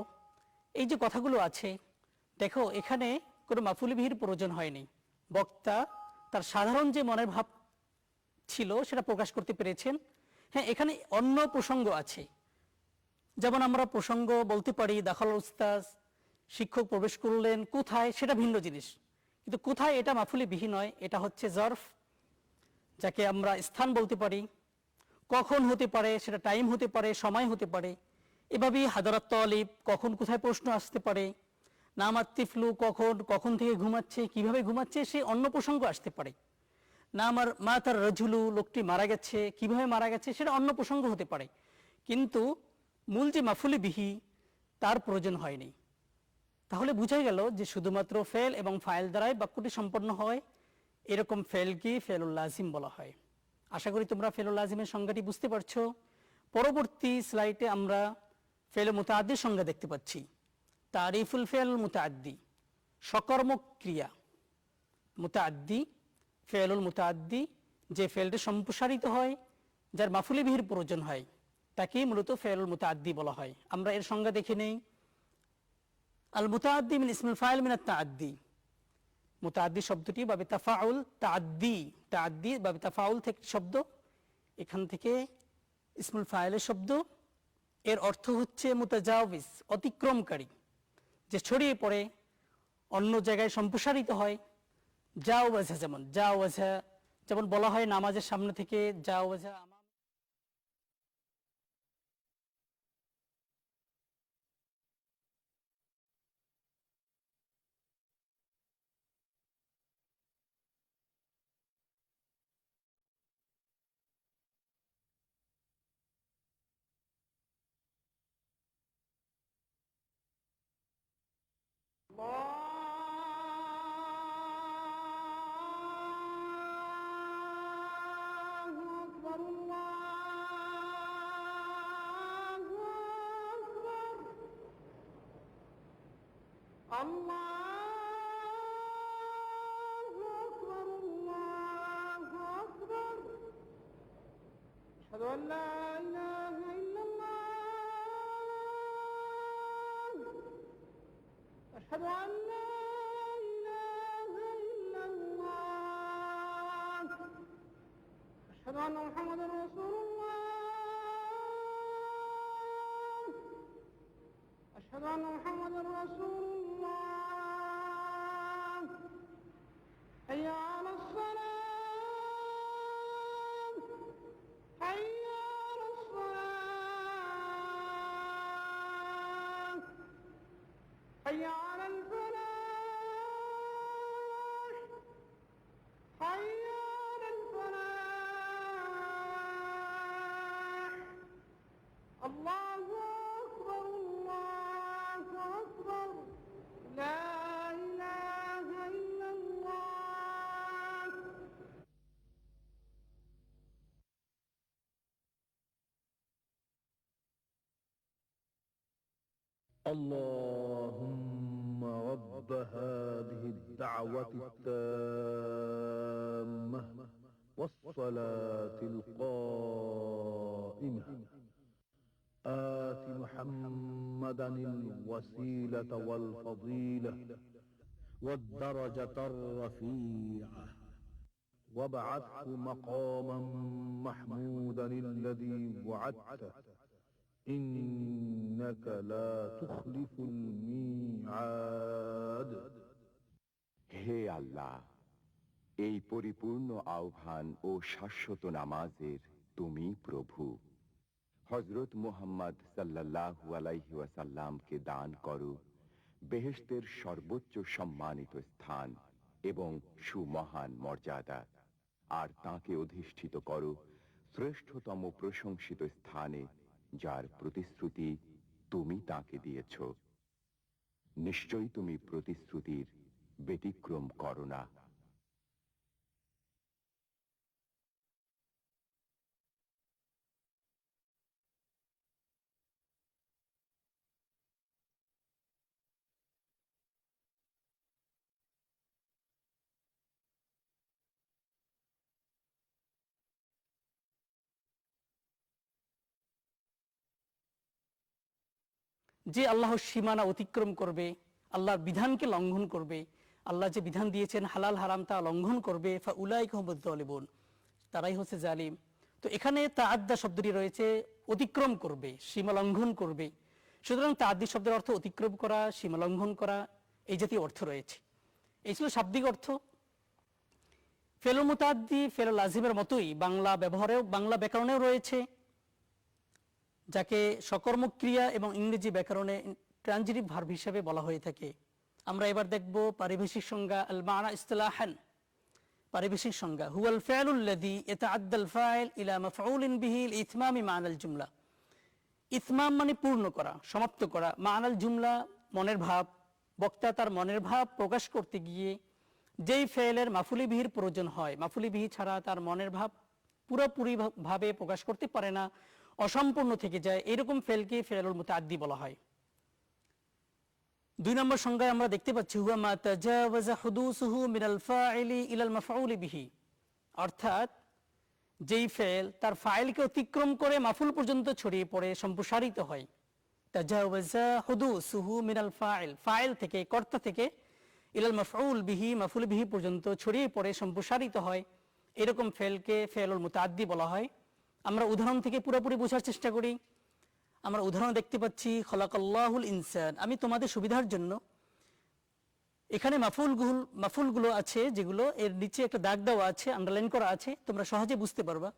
C: এই যে কথাগুলো আছে, দেখো এখানে কোনো মাফুলি বিহির প্রয়োজন হয়নি। বক্তা তার সাধারণ যে মনের ভাব ছিল সেটা প্রকাশ করতে পেরেছেন। হ্যাঁ, এখানে অন্য প্রসঙ্গ আছে, যেমন আমরা প্রসঙ্গ বলতে পারি দাখাল উস্তাজ, শিক্ষক প্রবেশ করলেন, কোথায় সেটা ভিন্ন জিনিস, কিন্তু কোথায় এটা মাফুলি বিহি নয়, এটা হচ্ছে জরফ, যাকে আমরা স্থান বলতে পারি। কখন হতে পারে, সেটা টাইম হতে পারে, সময় হতে পারে। এভাবেই হাদারাত তালিব, কখন কোথায় প্রশ্ন আসতে পারে। নামাত তিফলু, কখন, কখন থেকে ঘুমাচ্ছে, কিভাবে ঘুমাচ্ছে, সে অন্য প্রসঙ্গ আসতে পারে। নামার মাতার রাজুলু, লোকটি মারা গেছে, কিভাবে মারা গেছে, সেটা অন্য প্রসঙ্গ হতে পারে, কিন্তু মূল যে মাফুলি বিহি তার প্রয়োজন হয়নি। তাহলে বুঝা গেল যে শুধুমাত্র ফেল এবং ফাইল দ্বারাই বাক্যটি সম্পন্ন হয়, এরকম ফেলকে ফেলুল লাজিম বলা হয়। আশা করি তোমরা ফেলুল লাজিমের সংজ্ঞাটি বুঝতে পারছো। পরবর্তী স্লাইডে আমরা ফেল মুতাআদ্দির সংজ্ঞা দেখতে পাচ্ছি। তারিফুল ফেল মুতাআদ্দি, সকর্মক ক্রিয়া। মুতাআদ্দি, ফেলুল মুতাআদ্দি, যে ফেলটি সম্প্রসারিত হয়, যার মাফুলি বিহির প্রয়োজন হয়, তাকেই মূলত ফেলুল মুতাআদ্দি বলা হয়। আমরা এর সংজ্ঞা দেখে নেই। আল মুতাআদ্দি মিন ইসমুল ফাইল মিন আত-তাআদ্দি, মুতাআদ্দি শব্দটি বাবে তাফাউল, তাআদ্দি, তাআদ্দি বাবে তাফাউল থেকে শব্দ, এখান থেকে ইসমুল ফাইলের শব্দ। এর অর্থ হচ্ছে মুতাজাওয়িজ, অতিক্রমকারী, যে ছড়িয়ে পড়ে, অন্য জায়গায় সম্প্রসারিত হয়। জাওয়াজা, যেমন জাওয়াজা, যেমন বলা হয় নামাজের সামনে থেকে জাওয়াজা।
D: أشهد أن لا إله إلا الله أشهد أن لا إله إلا الله أشهد أن محمدا رسول الله أشهد أن محمدا رسول الله حي على الصلاة حي على الصلاة حي على الفلاح حي على الفلاح الله أكبر الله أكبر لا إله إلا الله
E: اللهم رب هذه الدعوة التامة والصلاة القائمة آت محمدا الوسيلة والفضيلة والدرجة الرفيعة وابعثه مقاما محمودا الذي وعدته إنك لا تخلف الميعاد।
F: হে আল্লাহ, এই পরিপূর্ণ আহ্বান ও শাশ্বত নামাজের তুমি প্রভু। হযরত মুহাম্মদ সাল্লাল্লাহু আলাইহি ওয়াসাল্লামকে দান করো বেহেশতের সর্বোচ্চ সম্মানিত স্থান এবং সুমহান মর্যাদা, আর তাকে অধিষ্ঠিত করো শ্রেষ্ঠতম প্রশংসিত স্থানে, যার প্রতিশ্রুতি তুমি তাকে দিয়েছ। নিশ্চয়ই তুমি প্রতিশ্রুতির ব্যতিক্রম করো না।
C: যে আল্লাহর সীমানা অতিক্রম করবে, আল্লাহর বিধানকে লঙ্ঘন করবে, আল্লাহ যে বিধান দিয়েছেন হালাল হারাম তা লঙ্ঘন করবে, ফাউলাইকা হুমুজ জালিমুন, তারাই হচ্ছে জালিম। তো এখানে তাআদ্দা শব্দটি রয়েছে অতিক্রম করবে, সীমা লঙ্ঘন করবে। সুতরাং তাআদ্দি শব্দের অর্থ অতিক্রম করা, সীমা লঙ্ঘন করা, এই জাতীয় অর্থ রয়েছে। এই ছিল শাব্দিক অর্থ। ফেলুল মুতাআদ্দি ফেলুল লাজিমের মতোই বাংলা ব্যবহারেও, বাংলা ব্যাকরণেও রয়েছে, যাকে সকর্মক ক্রিয়া এবং ইংরেজি ব্যাকরণে ট্রানজিটিভ ভার্ব হিসেবে বলা হয়ে থাকে। আমরা এবার দেখব পারিভাষিক সংজ্ঞা। আল মা'না ইসতিলাহান, পারিভাষিক সংজ্ঞা, হুয়াল ফি'লুল লাযী ইয়াতাআদ্দাল ফাইল ইলা মাফউলিন বিহি লিইতমামি মা'নাল জুমলা। ইতমাম মানে পূর্ণ করা, সমাপ্ত করা, মা'নাল জুমলা মনের ভাব। বক্তা তার মনের ভাব প্রকাশ করতে গিয়ে যেই ফেলের মাফুলি বিহির প্রয়োজন হয়, মাফুলি বিহি ছাড়া তার মনের ভাব পুরোপুরি ভাবে প্রকাশ করতে পারে না, অসম্পূর্ণ থেকে যায়, এরকম ফেলকে ফেলুল মুতাআদ্দি বলা হয়। 2 নম্বর সংজ্ঞায় আমরা দেখতে পাচ্ছি হুয়া মা তাজাওয়াজা হুদুসুহু মিনাল ফাইলি ইলাল মাফউলি বিহি, অর্থাৎ যেই ফেল তার ফাইলকে অতিক্রম করে মাফুল পর্যন্ত ছড়িয়ে পড়ে সম্প্রসারিত হয়। তাজাওয়াজা হুদুসুহু মিনাল ফাইল, ফাইল থেকে, কর্তা থেকে, ইলাল মাফউল বিহি, মাফুল বিহি পর্যন্ত ছড়িয়ে পড়ে সম্প্রসারিত হয়, এরকম ফেলকে ফেলুল মুতাআদ্দি বলা হয়। আমরা উদাহরণ থেকে পুরোপুরি বোঝার চেষ্টা করি। আমরা উদাহরণ দেখতে পাচ্ছি খলাকাল্লাহুল ইনসান, আমি তোমাদের সুবিধার জন্য, এখানে মাফুলগুলো আছে যেগুলো এর নিচে একটা দাগ দেওয়া আছে, আন্ডারলাইন করা আছে, তোমরা সহজে বুঝতে পারবা।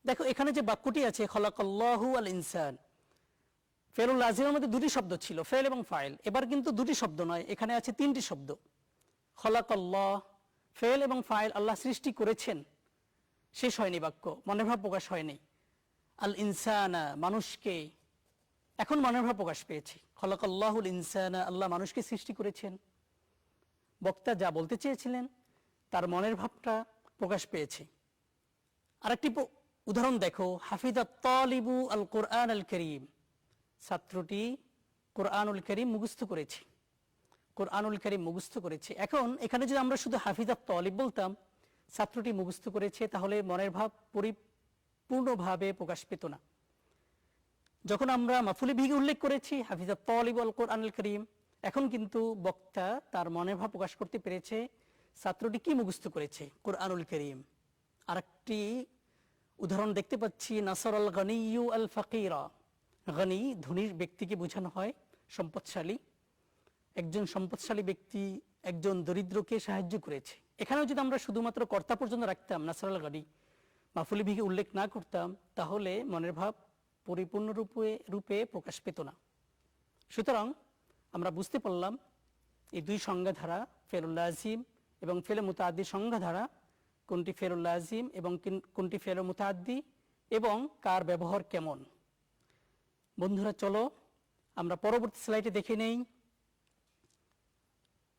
C: দেখো এখানে যে বাক্যটি আছে খলাকাল্লাহু আল ইনসান, ফেলুল লাজিমের মধ্যে 2টি শব্দ ছিল, ফেল এবং ফাইল। এবার কিন্তু 2টি শব্দ নয়, এখানে আছে 3টি শব্দ। খলাকাল্লাহ, ফেল এবং ফাইল, আল্লাহ সৃষ্টি করেছেন, শেষ হয়নি বাক্য, মনের ভাব প্রকাশ হয়নি। আল ইনসানা, মানুষকে, এখন মনের ভাব প্রকাশ পেয়েছে। খলাকাল্লাহুল ইনসানা, আল্লাহ মানুষকে সৃষ্টি করেছেন। বক্তা যা বলতে চেয়েছিলেন তার মনের ভাবটা প্রকাশ পেয়েছে। আরেকটি উদাহরণ দেখো, হাফিজাত তালিবু আল কোরআন আল করিম, ছাত্রটি কোরআনুল করিম মুখস্থ করেছে, কোরআনুল করিম মুখস্থ করেছে। এখন এখানে যদি আমরা শুধু হাফিজাত তালিব বলতাম, ছাত্রটি মুখস্থ করেছে, তাহলে মনের ভাব পরিপূর্ণভাবে প্রকাশ পেত না। যখন আমরা মাফুলি বিহি উল্লেখ করেছি হাফিজাত তালিব আল কোরআনুল করিম, এখন কিন্তু বক্তা তার মনের ভাব প্রকাশ করতে পেরেছে ছাত্রটি কি মুখস্থ করেছে, কোরআনুল করিম। আরেকটি উদাহরণ দেখতে পাচ্ছি, নাসর আল গনিয়্যু আল ফাকিরা, গনি ধনী ব্যক্তিকে বোঝানো হয়, সম্পদশালী, একজন সম্পদশালী ব্যক্তি একজন দরিদ্রকে সাহায্য করেছে। এখানেও যদি আমরা শুধুমাত্র কর্তা পর্যন্ত রাখতাম, নাসর আল গনি, মাফুলি বিহি উল্লেখ না করতাম, তাহলে মনের ভাব পরিপূর্ণ রূপে প্রকাশ পেত না। সুতরাং আমরা বুঝতে পারলাম এই 2 সংজ্ঞা ধারা, ফেলুল লাজিম এবং ফেলে মুতাআদ্দি সংজ্ঞা ধারা, কোনটি ফেলুল লাজিম এবং কোনটি ফেলুল মুতাআদ্দি এবং কার ব্যবহার কেমন। বন্ধুরা চলো আমরা পরবর্তী স্লাইডে দেখে নেই।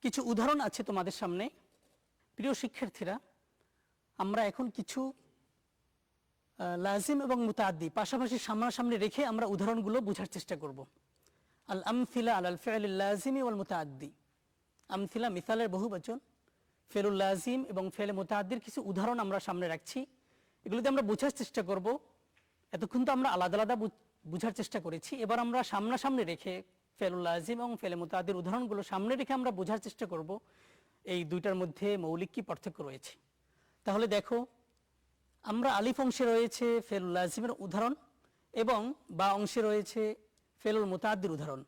C: কিছু উদাহরণ আছে তোমাদের সামনে। প্রিয় শিক্ষার্থীরা, আমরা এখন কিছু লাজিম এবং মুতাআদ্দি পাশাপাশি সামনাসামনি রেখে আমরা উদাহরণগুলো বোঝার চেষ্টা করব। আল আমথিলা আলাল ফি'লিল লাজিমি ওয়াল মুতাআদ্দি, আমথিলা মিসালের বহুবচন, ফেলুল লাজিম এবং ফেলে মুতাআদ্দির কিছু উদাহরণ আমরা সামনে রাখছি। এগুলোতে আমরা বোঝার চেষ্টা করব। এতক্ষণ তো আমরা আলাদা আলাদা বোঝার চেষ্টা করেছি, এবার আমরা সামনাসামনি রেখে ফেলুল লাজিম এবং ফেলে মুতাআদ্দির উদাহরণগুলো সামনে রেখে আমরা বোঝার চেষ্টা করব এই দুইটার মধ্যে মৌলিক কি পার্থক্য রয়েছে। তাহলে দেখো, আমরা আলিফ অংশে রয়েছে ফেলুল লাজিমের উদাহরণ এবং বা অংশে রয়েছে ফেলুল মুতাআদ্দির উদাহরণ,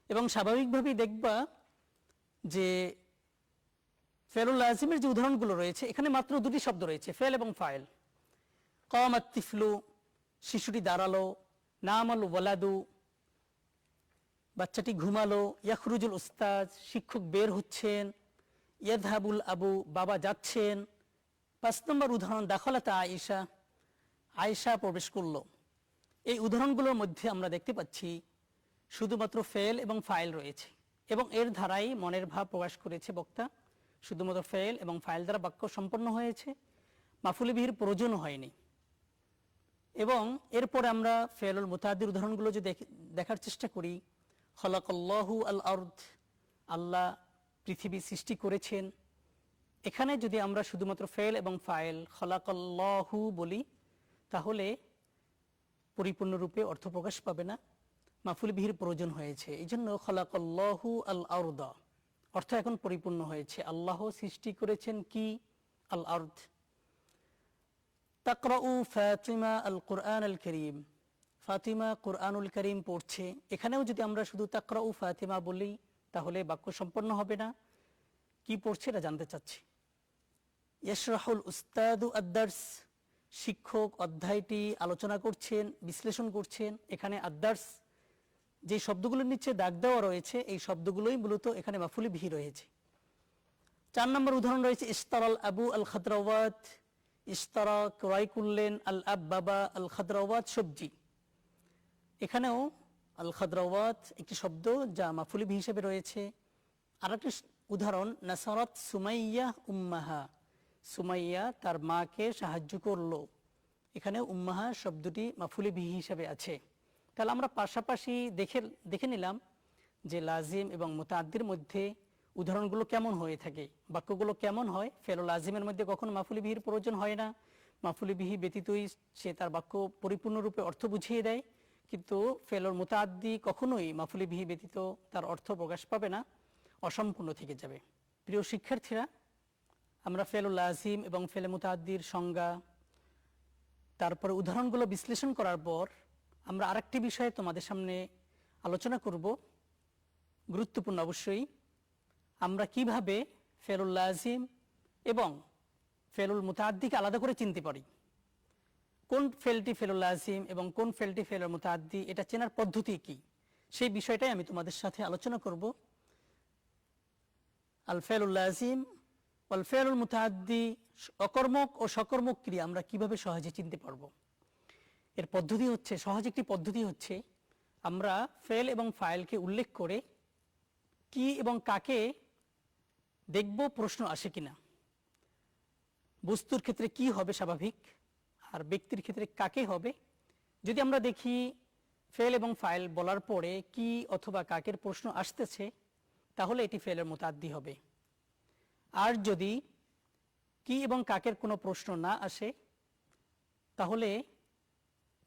C: এবং স্বাভাবিকভাবেই দেখবা যে ফেলুল লাজিমের যে উদাহরণগুলো রয়েছে এখানে মাত্র দুটি শব্দ রয়েছে, ফেল এবং ফাইল। কামাত তিফলু, শিশুটি দাঁড়ালো, নামাল ওয়ালাদু, বাচ্চাটি ঘুমালো, ইয়াখরুজুল উস্তাজ, শিক্ষক বের হচ্ছেন, ইয়াদহাবুল আবু, বাবা যাচ্ছেন। 5 নম্বর উদাহরণ দাখলাত আয়েশা, আয়েশা প্রবেশ করলো। এই উদাহরণগুলোর মধ্যে আমরা দেখতে পাচ্ছি শুধুমাত্র ফেল এবং ফাইল রয়েছে এবং এর ধারাই মনের ভাব প্রকাশ করেছে বক্তা। শুধুমাত্র ফেল এবং ফাইল দ্বারা বাক্য সম্পন্ন হয়েছে, মাফুল বিহির প্রয়োজন হয়নি। এবং এরপরে আমরা ফেলুল মুতাআদ্দির উদাহরণগুলো যদি দেখার চেষ্টা করি, খলাকাল্লাহু আল আরদ, আল্লাহ পৃথিবী সৃষ্টি করেছেন। এখানে যদি আমরা শুধুমাত্র ফেল এবং ফাইল খলাকাল্লাহু বলি তাহলে পরিপূর্ণরূপে অর্থ প্রকাশ পাবে না, মাফুল বিহির প্রয়োজন হয়েছে। এই জন্য খলাকাল্লাহু আল আরদ অর্থ এখন পরিপূর্ণ হয়েছে। আল্লাহ সৃষ্টি করেছেন কি? আল আরদ। তাকরাউ ফাতিমা আল কুরআন আল করিম, ফাতিমা কুরআনুল করিম পড়ছে। এখানেও যদি আমরা শুধু তাকরাউ ফাতিমা বলি তাহলে বাক্য সম্পন্ন হবে না। কি পড়ছে এটা জানতে চাচ্ছি। ইয়াশরাহুল উস্তাদু আদ-দার্স, শিক্ষক অধ্যায়টি আলোচনা করছেন, বিশ্লেষণ করছেন। এখানে আদ-দার্স যে শব্দগুলোর নিচে দাগ দেওয়া রয়েছে এই শব্দগুলোই মূলত এখানে মাফুল বিহি রয়েছে। 4 নম্বর উদাহরণ রয়েছে ইশতারাল আবু আল খাদরাওয়াত, ইশতারা ক্রয় করলেন, আল আব বাবা, আল খাদরাওয়াত সবজি। এখানেও আল খাদরাওয়াত একটি শব্দ যা মাফুল বিহি হিসেবে রয়েছে। আরেকটি উদাহরণ নাসারাত সুমাইয়া উম্মাহা, সুমাইয়া তার মাকে সাহায্য করলো। এখানে উম্মাহা শব্দটি মাফুল বিহি হিসেবে আছে। তাহলে আমরা পাশাপাশি দেখে নিলাম যে লাজিম এবং মুতাআদ্দির মধ্যে উদাহরণগুলো কেমন হয়ে থাকে, বাক্যগুলো কেমন হয়। ফেলুল লাজিমের মধ্যে কখনো মাফুল বিহির প্রয়োজন হয় না, মাফুল বিহি ব্যতীতই সে তার বাক্য পরিপূর্ণরূপে অর্থ বুঝিয়ে দেয়। কিন্তু ফেলুল মুতাআদ্দি কখনোই মাফুল বিহি ব্যতীত তার অর্থ প্রকাশ পাবে না, অসম্পূর্ণ থেকে যাবে। প্রিয় শিক্ষার্থীরা, আমরা ফেলুল লাজিম এবং ফেলে মুতাআদ্দির সংজ্ঞা, তারপরে উদাহরণগুলো বিশ্লেষণ করার পর আমরা আরেকটি বিষয়ে তোমাদের সামনে আলোচনা করব, গুরুত্বপূর্ণ অবশ্যই। আমরা কিভাবে ফেলুল লাজিম এবং ফেলুল মুতাআদ্দিকে আলাদা করে চিনতে পারি, কোন ফেলটি ফেলুল লাজিম এবং কোন ফেলটি ফেলুল মুতাআদ্দি, এটা চেনার পদ্ধতি কি, সেই বিষয়টাই আমি তোমাদের সাথে আলোচনা করব। আল ফেলুল লাজিম ওয়াল ফেলুল মুতাআদ্দি, অকর্মক ও সকর্মক ক্রিয়া আমরা কিভাবে সহজে চিনতে পারবো। এর পদ্ধতি হচ্ছে, সহজ একটি পদ্ধতি হচ্ছে, আমরা ফেল এবং ফাইলকে উল্লেখ করে কি এবং কাকে দেখব প্রশ্ন আসে কিনা। বস্তুর ক্ষেত্রে কি হবে স্বাভাবিক, আর ব্যক্তির ক্ষেত্রে কাকে হবে। যদি আমরা দেখি ফেল এবং ফাইল বলার পরে কি অথবা কাকের প্রশ্ন আসতেছে তাহলে এটি ফেলের মুতাআদ্দি হবে। আর যদি কি এবং কাকের কোনো প্রশ্ন না আসে তাহলে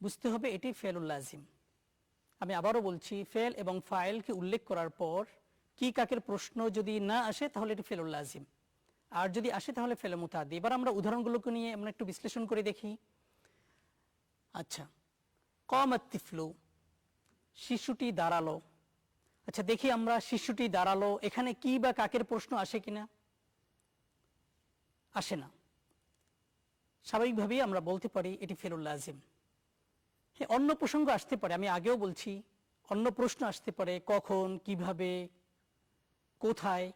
C: বুঝতে হবে এটি ফেলুল লাজিম। আমি আবারও বলছি, ফেল এবং ফাইলকে উল্লেখ করার পর কি কাকের প্রশ্ন যদি না আসে তাহলে এটি ফেলুল লাজিম, আর যদি আসে তাহলে ফেলে মুতাআদ্দি। এবার আমরা উদাহরণগুলোকে নিয়ে আমরা একটু বিশ্লেষণ করে দেখি। আচ্ছা, কামাত তিফলু, শিশুটি দাঁড়ালো। আচ্ছা দেখি আমরা, শিশুটি দাঁড়ালো, এখানে কি বা কাকের প্রশ্ন আসে কিনা? আসে না। স্বাভাবিকভাবেই আমরা বলতে পারি এটি ফেলুল লাজিম। হ্যাঁ, অন্য প্রসঙ্গ আসতে পারে, আমি আগেও বলছি অন্য প্রশ্ন আসতে পারে, কখন, কিভাবে, কোথায়,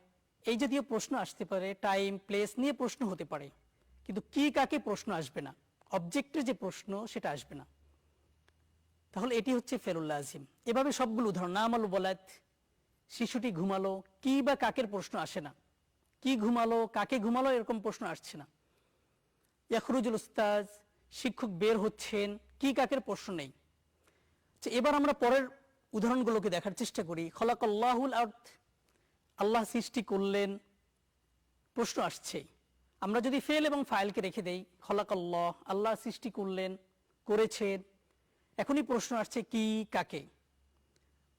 C: এই জাতীয় প্রশ্ন আসতে পারে, টাইম প্লেস নিয়ে প্রশ্ন হতে পারে, কিন্তু কি কাকে প্রশ্ন আসবে না, অবজেক্টের যে প্রশ্ন সেটা আসবে না। তাহলে এটি হচ্ছে ফেলুল লাজিম। এভাবে সবগুলো উদাহরণ, নামাল ওয়ালাদ, শিশুটি ঘুমালো, কি বা কাকের প্রশ্ন আসে না, কি ঘুমালো, কাকে ঘুমালো এরকম প্রশ্ন আসছে না। ইয়াখরুজুল উস্তাজ, শিক্ষক বের হচ্ছেন, কি কাকের প্রশ্ন নেই। এবার আমরা পরের উদাহরণগুলোকে দেখার চেষ্টা করি। খলাকাল্লাহুল আরদ, আল্লাহ সৃষ্টি করলেন, প্রশ্ন আসছে। আমরা যদি ফেল এবং ফাইলকে রেখে দেই, খলাকাল্লাহ, আল্লাহ সৃষ্টি করলেন, করেছেন, এখনই প্রশ্ন আসছে কি কাকে,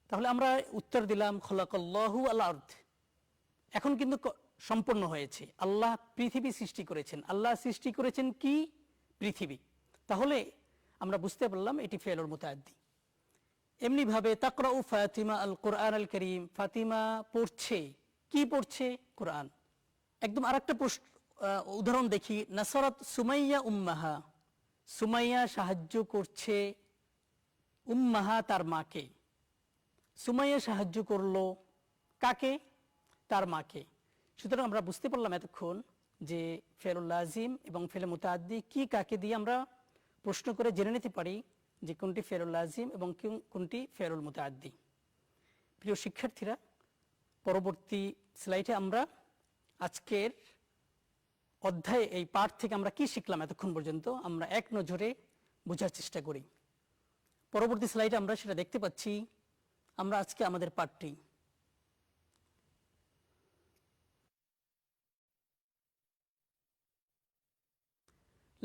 C: তাহলে আমরা উত্তর দিলাম খলাকাল্লাহু আল আরদ। এখন কিন্তু সম্পূর্ণ হয়েছে, আল্লাহ পৃথিবী সৃষ্টি করেছেন। আল্লাহ সৃষ্টি করেছেন কি? পৃথিবী। তাহলে আমরা বুঝতে পারলাম এটি ফেলুল মুতাআদ্দি। এমনি ভাবে তাকরাউ ফাতিমা আল কুরআন আল করিম, ফাতিমা পড়ছে, কি পড়ছে? কোরআন। একদম আরেকটা উদাহরণ দেখি, নাসরাত সুমাইয়া উম্মাহা, সুমাইয়া সাহায্য করছে উম্মাহা তার মাকে। সুমাইয়া সাহায্য করলো কাকে? তার মাকে। সুতরাং আমরা বুঝতে পারলাম এতক্ষণ যে ফেরুল লাজিম এবং ফেলে মুতাআদ্দি কি কাকে দিয়ে আমরা প্রশ্ন করে জেনে নিতে পারি যে কোনটি ফেরুল লাজিম এবং কোনটি ফেরুল মুতাআদ্দি। প্রিয় শিক্ষার্থীরা, পরবর্তী স্লাইডে আমরা আজকের অধ্যায়ে এই পাঠ থেকে আমরা কি শিখলাম এতক্ষণ পর্যন্ত আমরা এক নজরে বোঝার চেষ্টা করি। পরবর্তী স্লাইডে আমরা সেটা দেখতে পাচ্ছি। আমরা আজকে আমাদের পাঠটি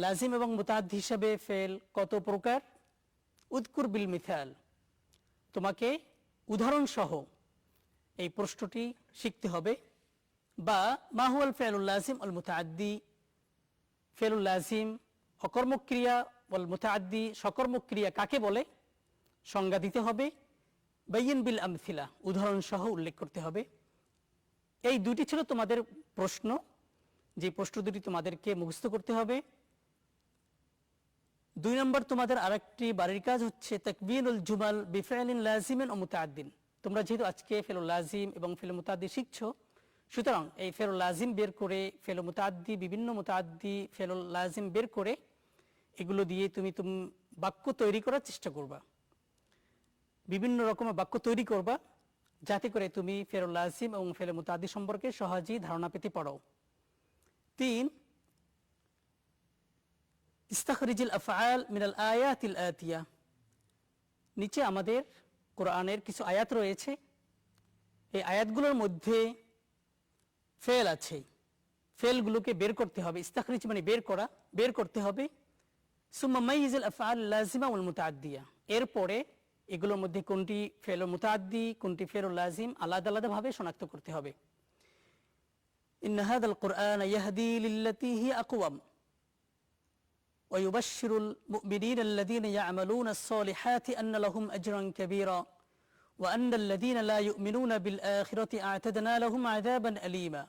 C: লাজিম এবং মুতাআদ্দি হিসাবে ফেল কত প্রকার, উযকুর বিল মিসাল, তোমাকে উদাহরণ সহ এই প্রশ্নটি শিখতে হবে। বা মা হুয়াল ফেলুল লাজিম আল মুতাআদ্দি, ফেলুল লাজিম অকর্মক ক্রিয়া ওয়াল মুতাআদ্দি সকর্মক ক্রিয়া কাকে বলে সংজ্ঞা দিতে হবে। বাইয়িন বিল আমথিলা, উদাহরণ সহ উল্লেখ করতে হবে। এই দুটি ছিল তোমাদের প্রশ্ন, যে প্রশ্ন দুটি তোমাদেরকে মুখস্থ করতে হবে। 2 নম্বর তোমাদের আরেকটি বাড়ির কাজ হচ্ছে তাকবিনুল জুমাল বিফাইলিন লাজিমিন ও মুতাআদ্দিন। তোমরা যেহেতু আজকে ফেলুল লাজিম এবং ফেল মুতাআদ্দি শিখছো, সুতরাং এই ফেলুল লাজিম বের করে, ফেল মুতাআদ্দি, বিভিন্ন মুতাআদ্দি, ফেলুল লাজিম বের করে এগুলো দিয়ে তুমি বাক্য তৈরি করার চেষ্টা করবা। বিভিন্ন রকমের বাক্য তৈরি করবা যাতে করে তুমি ফেরুল লাজিম এবং ফেল মুতাআদ্দি সম্পর্কে সহজেই ধারণা পেতে পারো। 3, ইস্তাখরিজিল আফআল মিনাল আয়াতিল আতিয়া, নিচে আমাদের কোরআনের কিছু আয়াত রয়েছে, এই আয়াতগুলোর মধ্যে ফেল আছে, ফেলগুলোকে বের করতে হবে। ইস্তাখরিজ মানে বের করা, বের করতে হবে। সুম্মা মাইয়িজিল আফআল লাজিমা ওয়াল মুতাআদ্দিয়া, এরপরে এগুলোর মধ্যে কোনটি ফেল মুতাআদ্দি কোনটি ফেলুল লাজিম আলাদা আলাদা ভাবে শনাক্ত করতে হবে। ইন্না হাযাল কুরআন ইয়াহদি লিল্লাতী হি আকওয়াম ওয়া ইউবাশশিরুল মুমিনিনা আল্লাযীনা ইয়া'মালুনাস সালিহাতি আন্না লাহুম আজরান কাবীরা ওয়া আন্নাল লাযীনা লা ইউমিনুনা বিল আখিরাতি আ'তাদনা লাহুম আযাবান আলীমা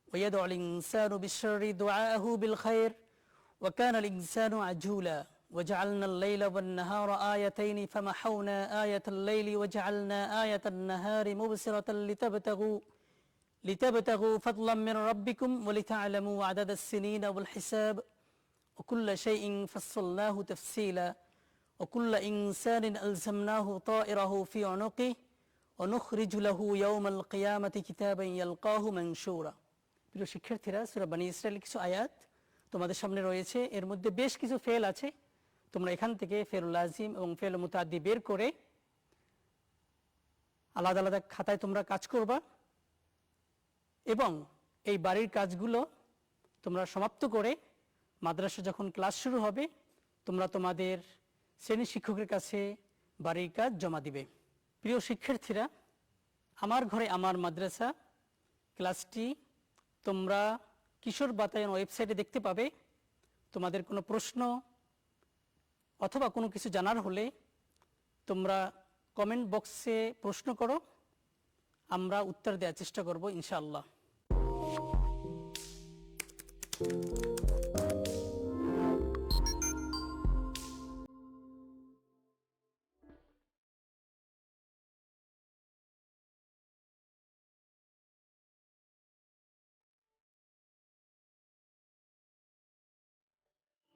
C: ওয়া ইয়াদউল ইনসানু বিশ-শাররি দুআআহু বিল খায়র ওয়া কানা আল ইনসানু আজুলা وجعلنا الليل والنهار آيتين فمحونا آية الليل وجعلنا آية النهار مبصرة لتبتغوا فضلا من ربكم ولتعلموا عدد السنين والحساب وكل شيء فصلناه تفصيلا وكل إنسان ألزمناه طائره في عنقه ونخرج له يوم القيامة كتابا يلقاه منشورا। প্রিয় শিক্ষার্থীরা, সূরা বনী ইসরাঈলের কিছু আয়াত তোমাদের সামনে রয়েছে, এর মধ্যে বেশ কিছু ফেল আছে। তোমরা এখান থেকে ফেলুল লাজিম এবং ফেল মুতাআদ্দি বের করে আলাদা আলাদা খাতায় তোমরা কাজ করবা এবং এই বাড়ির কাজগুলো তোমরা সমাপ্ত করে মাদ্রাসা যখন ক্লাস শুরু হবে তোমরা তোমাদের শ্রেণী শিক্ষকের কাছে বাড়ির কাজ জমা দিবে। প্রিয় শিক্ষার্থীরা, আমার ঘরে আমার মাদ্রাসা ক্লাসটি তোমরা কিশোর বাতায়ন ওয়েবসাইটে দেখতে পাবে। তোমাদের কোনো প্রশ্ন অথবা কোনো কিছু জানার হলে তোমরা কমেন্ট বক্সে প্রশ্ন করো, আমরা উত্তর দেওয়ার চেষ্টা করব ইনশাআল্লাহ।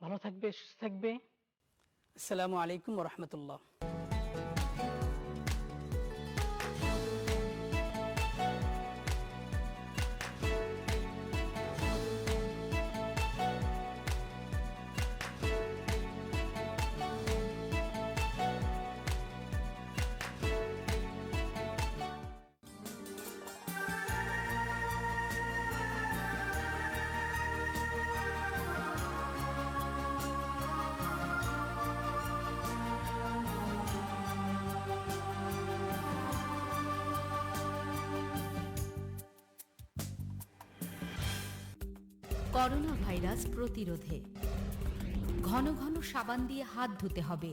C: ভালো থাকবে, সুস্থ থাকবে। আসসালামু আলাইকুম ওয়া রাহমাতুল্লাহ।
G: করোনা ভাইরাস প্রতিরোধে ঘন ঘন সাবান দিয়ে হাত ধুতে হবে।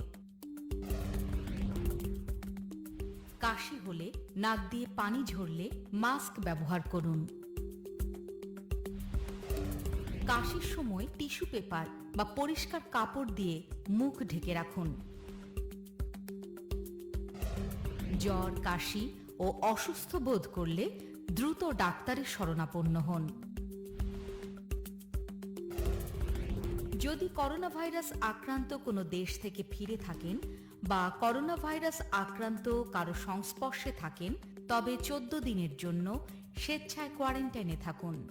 G: কাশি হলে নাক দিয়ে পানি ঝরলে মাস্ক ব্যবহার করুন। কাশির সময় টিস্যু পেপার বা পরিষ্কার কাপড় দিয়ে মুখ ঢেকে রাখুন। জ্বর, কাশি ও অসুস্থ বোধ করলে দ্রুত ডাক্তারের শরণাপন্ন হন। যদি করোনা ভাইরাস আক্রান্ত কোনো দেশ থেকে ফিরে থাকেন বা করোনা ভাইরাস আক্রান্ত কারো সংস্পর্শে থাকেন, তবে 14 দিনের জন্য স্বেচ্ছায় কোয়ারেন্টাইনে থাকুন।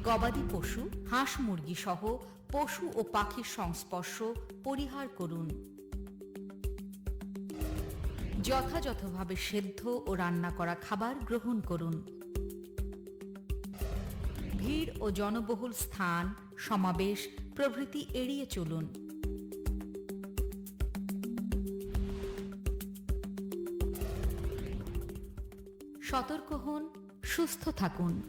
G: গবাদি পশু, হাঁস মুরগি সহ পশু ও পাখির সংস্পর্শ পরিহার করুন। যথাযথভাবে সেদ্ধ ও রান্না করা খাবার গ্রহণ করুন। ভিড় ও জনবহুল স্থান, সমাবেশ প্রভৃতি এড়িয়ে চলুন। সতর্ক হন, সুস্থ থাকুন।